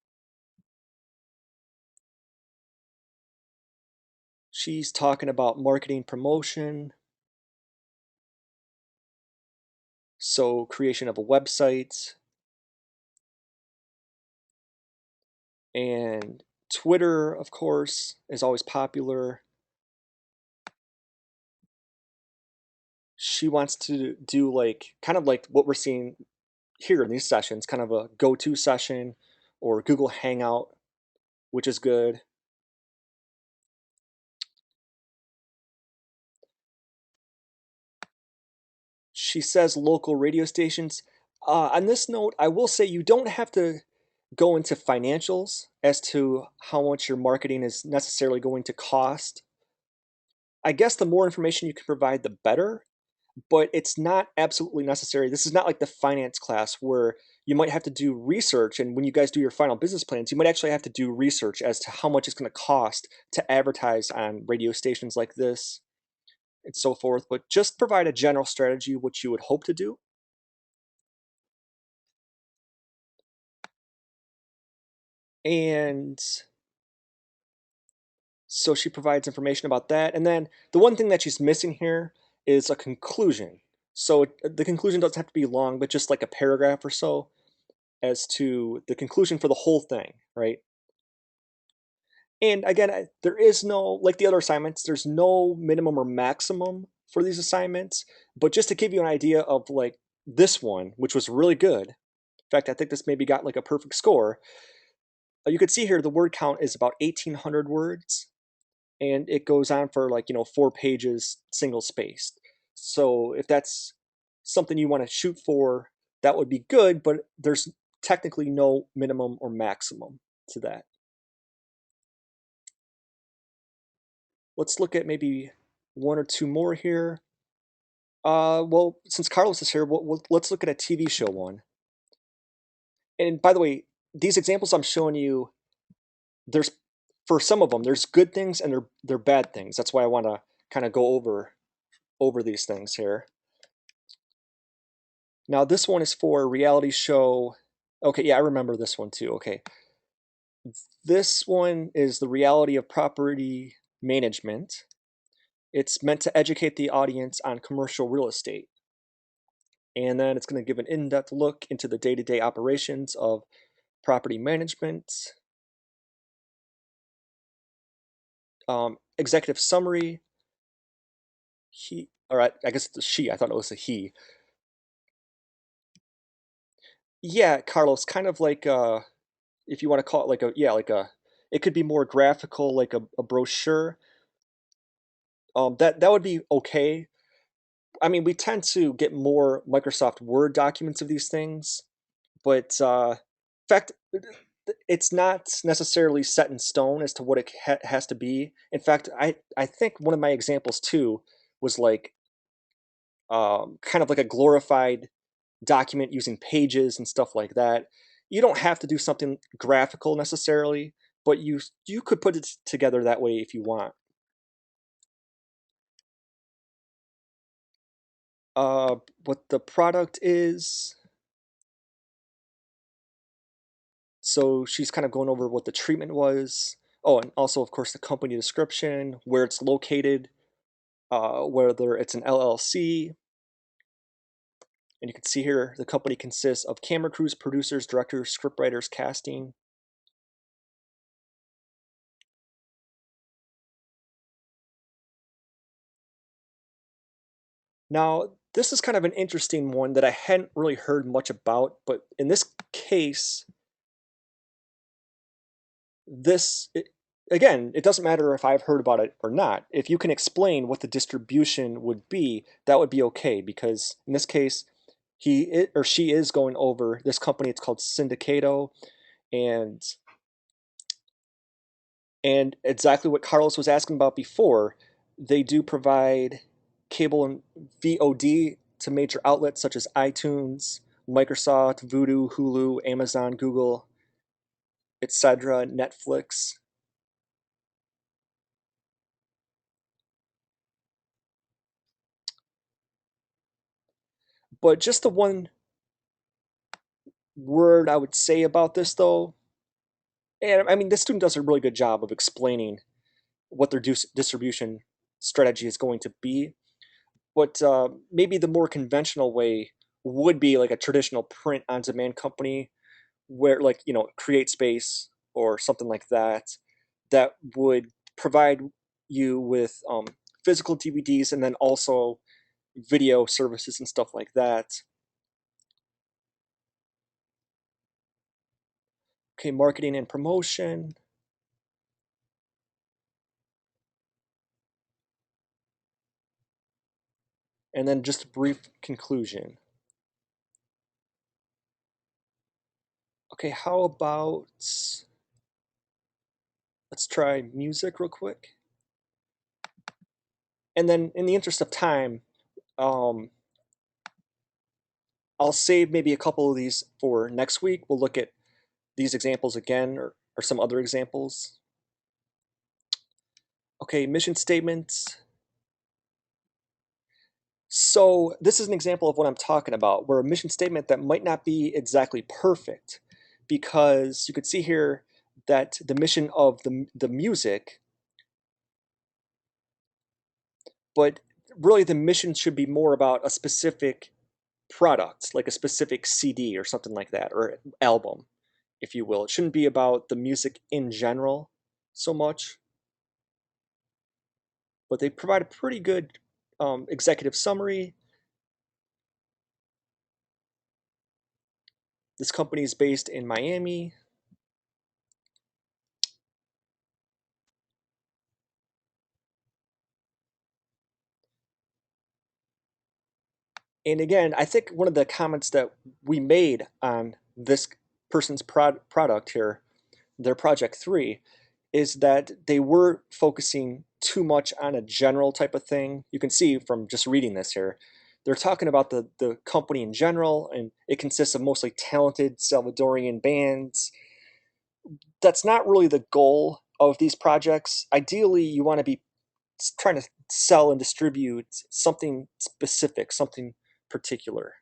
Speaker 1: She's talking about marketing promotion, so creation of a website, and Twitter, of course, is always popular. She wants to do like kind of like what we're seeing here in these sessions, kind of a go-to session or Google Hangout, which is good. She says local radio stations. On this note, I will say you don't have to go into financials as to how much your marketing is necessarily going to cost. I guess the more information you can provide, the better, but it's not absolutely necessary. This is not like the finance class where you might have to do research. And when you guys do your final business plans, you might actually have to do research as to how much it's going to cost to advertise on radio stations like this and so forth. But just provide a general strategy, which you would hope to do. And so she provides information about that. And then the one thing that she's missing here is a conclusion. So the conclusion doesn't have to be long, but just like a paragraph or so as to the conclusion for the whole thing, right? And again, there is no, like the other assignments, there's no minimum or maximum for these assignments. But just to give you an idea of like this one, which was really good. In fact, I think this maybe got like a perfect score. You could see here the word count is about 1,800 words, and it goes on for like 4 pages, single spaced. So if that's something you want to shoot for, that would be good. But there's technically no minimum or maximum to that. Let's look at maybe one or two more here. Well, since Carlos is here, let's look at a TV show one. And by the way, these examples I'm showing you, there's for some of them, there's good things and they're bad things. That's why I want to kind of go over these things here. Now this one is for a reality show. Okay, yeah, I remember this one too. Okay, this one is the reality of property management. It's meant to educate the audience on commercial real estate. And then it's going to give an in-depth look into the day-to-day operations of property management. Executive summary. All right, I guess it's a she. I thought it was a he. Yeah, Carlos, kind of like if you want to call it like a yeah, like a it could be more graphical, like a brochure. That would be okay. I mean, we tend to get more Microsoft Word documents of these things, but in fact, it's not necessarily set in stone as to what it has to be. In fact, I think one of my examples too was like kind of like a glorified document using pages and stuff like that. You don't have to do something graphical necessarily, but you could put it together that way if you want. What the product is. So she's kind of going over what the treatment was. Oh, and also, of course, the company description, where it's located, whether it's an LLC. And you can see here the company consists of camera crews, producers, directors, scriptwriters, casting. Now, this is kind of an interesting one that I hadn't really heard much about, but in this case, this it, again, it doesn't matter if I've heard about it or not. If you can explain what the distribution would be, that would be okay because in this case, or she is going over this company. It's called Syndicato, and exactly what Carlos was asking about before. They do provide cable and VOD to major outlets such as iTunes, Microsoft, Vudu, Hulu, Amazon, Google, etc., Netflix. But just the one word I would say about this, though, and I mean, this student does a really good job of explaining what their distribution strategy is going to be. But maybe the more conventional way would be like a traditional print on demand company where, like, Create Space or something like that, that would provide you with physical DVDs and then also video services and stuff like that. Okay, marketing and promotion. And then just a brief conclusion. Okay, how about let's try music real quick. And then in the interest of time, um, I'll save maybe a couple of these for next week. We'll look at these examples again or some other examples. Okay, mission statements. So this is an example of what I'm talking about, where a mission statement that might not be exactly perfect, because you could see here that the mission of the music, but really the mission should be more about a specific product, like a specific CD or something like that, or album, if you will. It shouldn't be about the music in general. so much, but they provide a pretty good executive summary. This company is based in Miami. And again, I think one of the comments that we made on this person's product here, their project 3, is that they were focusing too much on a general type of thing. You can see from just reading this here, they're talking about the company in general, and it consists of mostly talented Salvadorian bands. That's not really the goal of these projects. Ideally, you want to be trying to sell and distribute something specific, something particular.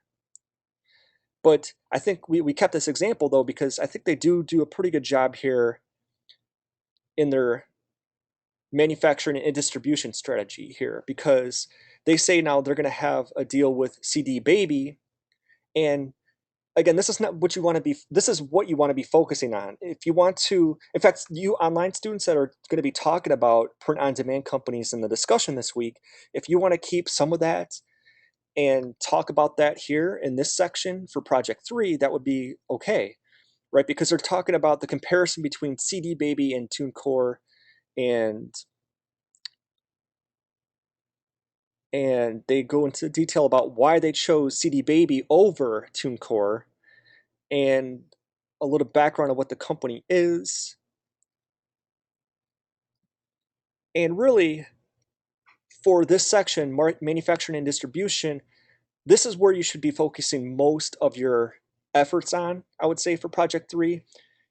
Speaker 1: But I think we kept this example though because I think they do a pretty good job here in their manufacturing and distribution strategy here, because they say now they're going to have a deal with CD Baby. And again, this is not what you want to be, this is what you want to be focusing on. If you want to, in fact, you online students that are going to be talking about print on demand companies in the discussion this week, if you want to keep some of that and talk about that here in this section for project 3, that would be okay, right? Because they're talking about the comparison between CD Baby and TuneCore, and they go into detail about why they chose CD Baby over TuneCore, and a little background of what the company is. And really, for this section, manufacturing and distribution, this is where you should be focusing most of your efforts on, I would say, for project 3,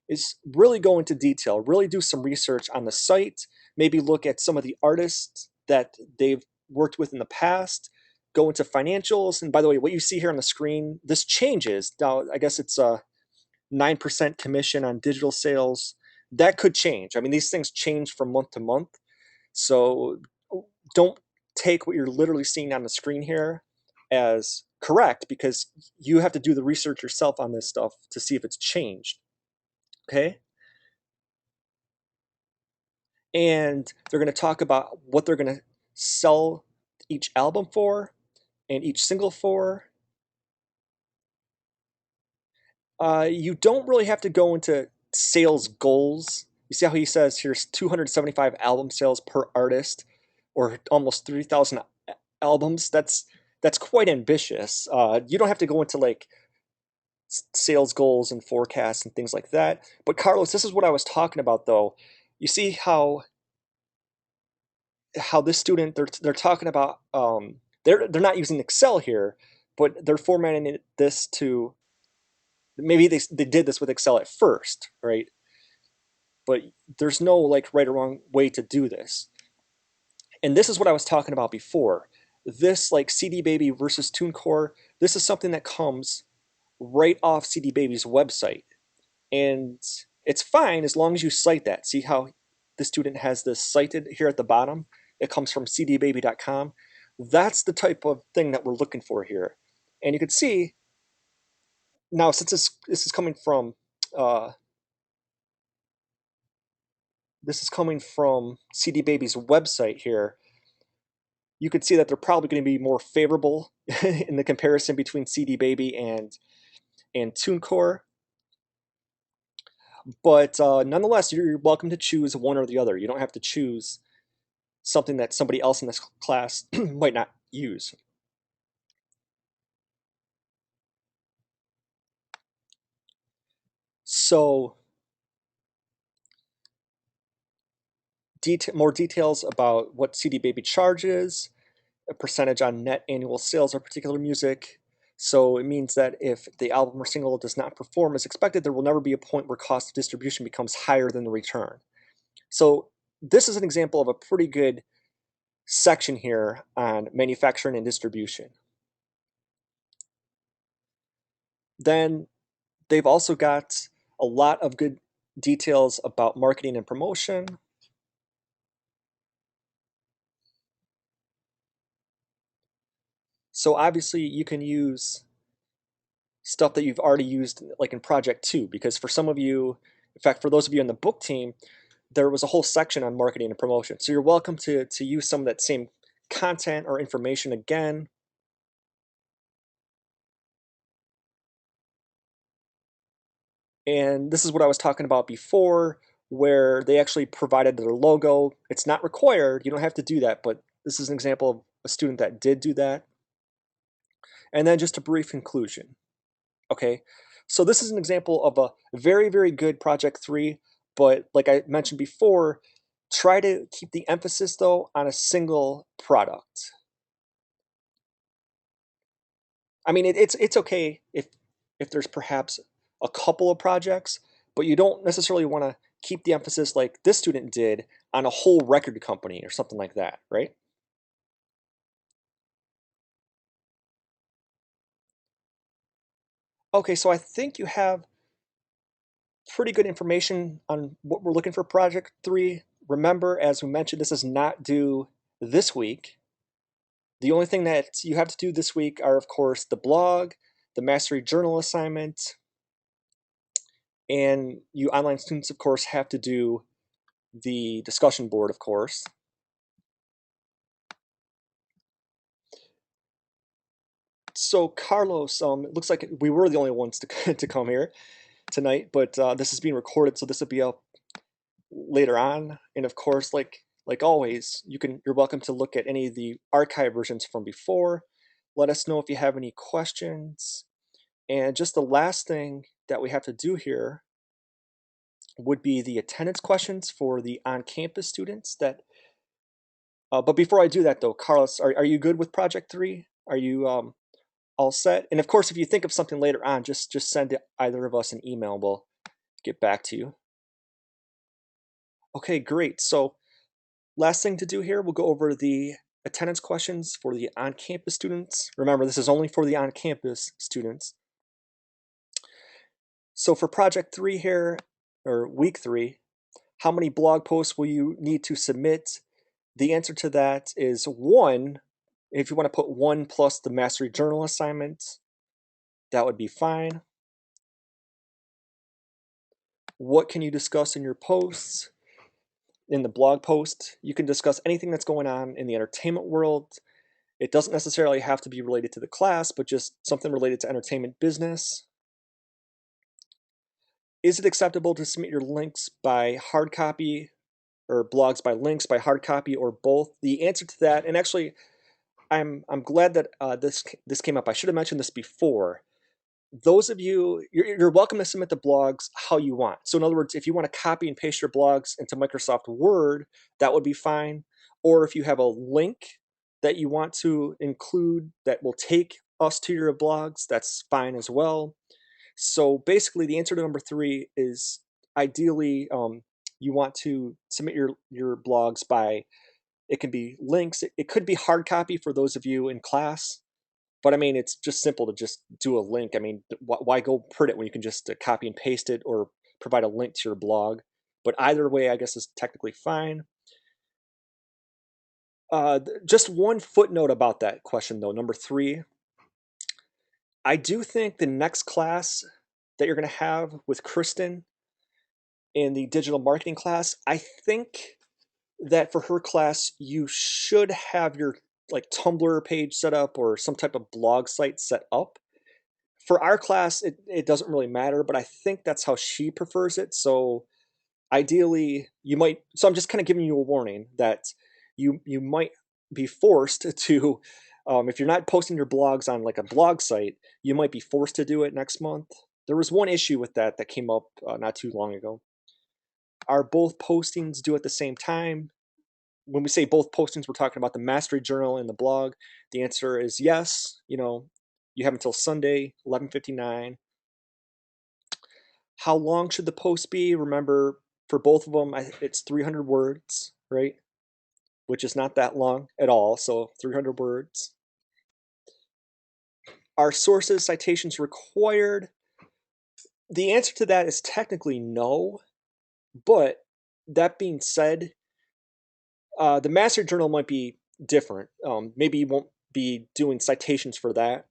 Speaker 1: is really go into detail, really do some research on the site, maybe look at some of the artists that they've worked with in the past, go into financials. And by the way, what you see here on the screen, this changes. Now, I guess it's a 9% commission on digital sales. That could change. I mean, these things change from month to month. So don't take what you're literally seeing on the screen here as correct, because you have to do the research yourself on this stuff to see if it's changed. Okay? And they're going to talk about what they're going to sell each album for and each single for. You don't really have to go into sales goals. You see how he says here's 275 album sales per artist, or almost 3,000 albums. That's quite ambitious. You don't have to go into like sales goals and forecasts and things like that. But Carlos, this is what I was talking about though. You see how this student, they're talking about, they're not using Excel here, but they're formatting this to, maybe they did this with Excel at first, right? But there's no like right or wrong way to do this. And this is what I was talking about before. This like CD Baby versus TuneCore, this is something that comes right off CD Baby's website. And it's fine as long as you cite that. See how the student has this cited here at the bottom? It comes from cdbaby.com. That's the type of thing that we're looking for here. And you can see now, since this is coming from uh, CD Baby's website here, you can see that they're probably going to be more favorable in the comparison between CD Baby and TuneCore. But nonetheless, you're welcome to choose one or the other. You don't have to choose something that somebody else in this class might not use. So more details about what CD Baby charges, a percentage on net annual sales of particular music. So it means that if the album or single does not perform as expected, there will never be a point where cost of distribution becomes higher than the return. So this is an example of a pretty good section here on manufacturing and distribution. Then they've also got a lot of good details about marketing and promotion. So obviously you can use stuff that you've already used like in project 2, because for some of you, in fact, for those of you in the book team, there was a whole section on marketing and promotion. So you're welcome to use some of that same content or information again. And this is what I was talking about before, where they actually provided their logo. It's not required, you don't have to do that, but this is an example of a student that did do that. And then just a brief conclusion. Okay, so this is an example of a very, very good project 3, but like I mentioned before, try to keep the emphasis though on a single product. I mean, it's okay if there's perhaps a couple of projects, but you don't necessarily want to keep the emphasis like this student did on a whole record company or something like that, right? Okay, so I think you have pretty good information on what we're looking for project 3. Remember, as we mentioned, this is not due this week. The only thing that you have to do this week are, of course, the blog, the mastery journal assignment, and you online students, of course, have to do the discussion board, of course. So Carlos, it looks like we were the only ones to, to come here tonight, but this is being recorded, so this will be up later on. And of course, like always, you're welcome to look at any of the archive versions from before. Let us know if you have any questions. And just the last thing that we have to do here would be the attendance questions for the on-campus students that but before I do that though, Carlos, are you good with project 3? Are you all set? And of course, if you think of something later on, just send either of us an email. We'll get back to you. Okay, great. So last thing to do here, we'll go over the attendance questions for the on-campus students. Remember, this is only for the on-campus students. So for project 3 here, or week 3, how many blog posts will you need to submit? The answer to that is 1. If you want to put 1 plus the mastery journal assignment, that would be fine. What can you discuss in your posts? In the blog post, you can discuss anything that's going on in the entertainment world. It doesn't necessarily have to be related to the class, but just something related to entertainment business. Is it acceptable to submit your links by hard copy or blogs by links by hard copy or both? The answer to that, and actually, I'm glad that this came up. I should have mentioned this before. Those of you, you're welcome to submit the blogs how you want. So in other words, if you want to copy and paste your blogs into Microsoft Word, that would be fine. Or if you have a link that you want to include that will take us to your blogs, that's fine as well. So basically the answer to number 3 is ideally you want to submit your blogs by, it can be links, it could be hard copy for those of you in class, but I mean, it's just simple to just do a link. I mean, why go print it when you can just copy and paste it or provide a link to your blog? But either way, I guess is technically fine. Just one footnote about that question, though, number 3. I do think the next class that you're going to have with Kristen in the digital marketing class, I think that for her class, you should have your like Tumblr page set up or some type of blog site set up. For our class, it doesn't really matter, but I think that's how she prefers it. So ideally, you might. So I'm just kind of giving you a warning that you might be forced to, if you're not posting your blogs on like a blog site, you might be forced to do it next month. There was one issue with that came up not too long ago. Are both postings due at the same time? When we say both postings, we're talking about the mastery journal and the blog. The answer is yes. You have until Sunday, 11:59. How long should the post be? Remember, for both of them, it's 300 words, right? Which is not that long at all. So 300 words. Are sources, citations required? The answer to that is technically no. But that being said, the master journal might be different. Maybe you won't be doing citations for that.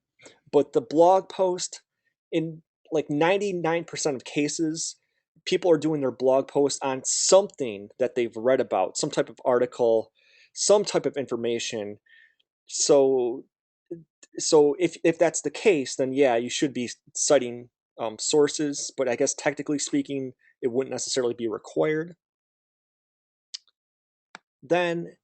Speaker 1: But the blog post, in like 99% of cases, people are doing their blog post on something that they've read about, some type of article, some type of information. So if that's the case, then yeah, you should be citing sources, but I guess technically speaking, it wouldn't necessarily be required. Then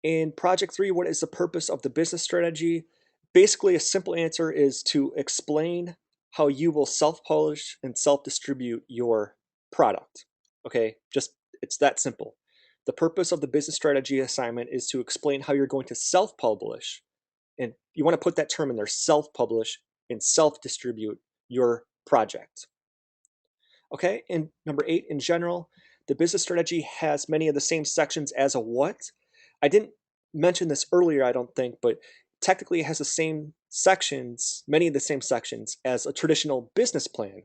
Speaker 1: in project 3, what is the purpose of the business strategy? Basically, a simple answer is to explain how you will self-publish and self-distribute your product. Okay, just it's that simple. The purpose of the business strategy assignment is to explain how you're going to self-publish, and you want to put that term in there, self-publish and self-distribute your project. Okay, and number 8, in general, the business strategy has many of the same sections as a what? I didn't mention this earlier, I don't think, but technically it has the same sections, many of the same sections as a traditional business plan,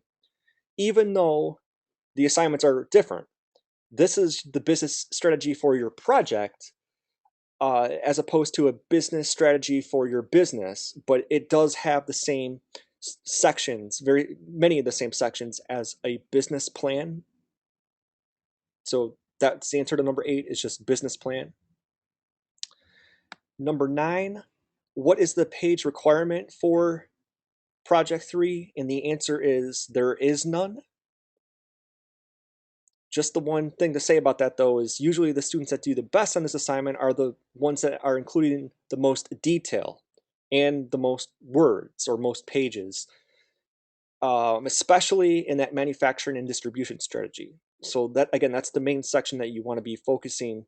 Speaker 1: even though the assignments are different. This is the business strategy for your project, as opposed to a business strategy for your business, but it does have the same sections, very many of the same sections as a business plan. So that's the answer to number 8, is just business plan. Number 9, what is the page requirement for project 3? And the answer is there is none. Just the one thing to say about that, though, is usually the students that do the best on this assignment are the ones that are including the most detail and the most words or most pages, especially in that manufacturing and distribution strategy. So that, again, that's the main section that you want to be focusing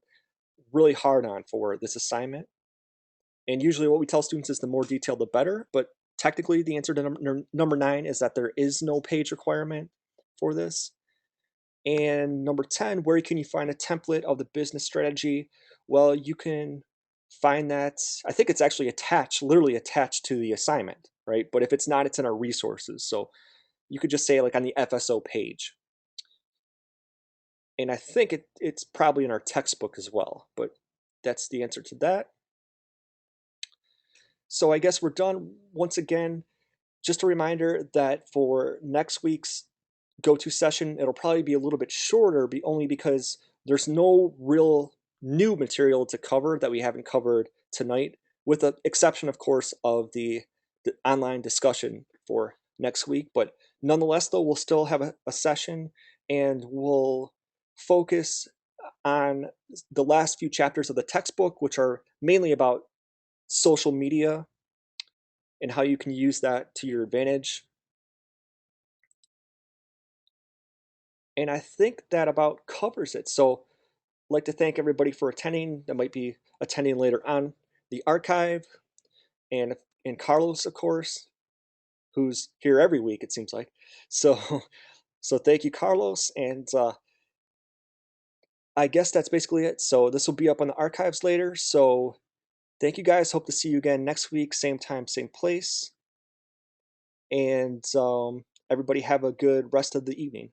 Speaker 1: really hard on for this assignment. And usually what we tell students is the more detailed, the better. But technically, the answer to number 9 is that there is no page requirement for this. And number 10, where can you find a template of the business strategy? Well, you can find that, I think it's actually attached, literally attached to the assignment, right? But if it's not, it's in our resources. So you could just say like on the FSO page. And I think it's probably in our textbook as well, but that's the answer to that. So I guess we're done. Once again, just a reminder that for next week's go-to session, it'll probably be a little bit shorter, only because there's no real new material to cover that we haven't covered tonight, with the exception, of course, of the online discussion for next week. But nonetheless, though, we'll still have a session, and we'll focus on the last few chapters of the textbook, which are mainly about social media and how you can use that to your advantage. And I think that about covers it. So I'd like to thank everybody for attending that might be attending later on the archive, and Carlos, of course, who's here every week, it seems like. So so thank you, Carlos, and I guess that's basically it. So this will be up on the archives later. So thank you guys. Hope to see you again next week, same time, same place. And everybody have a good rest of the evening.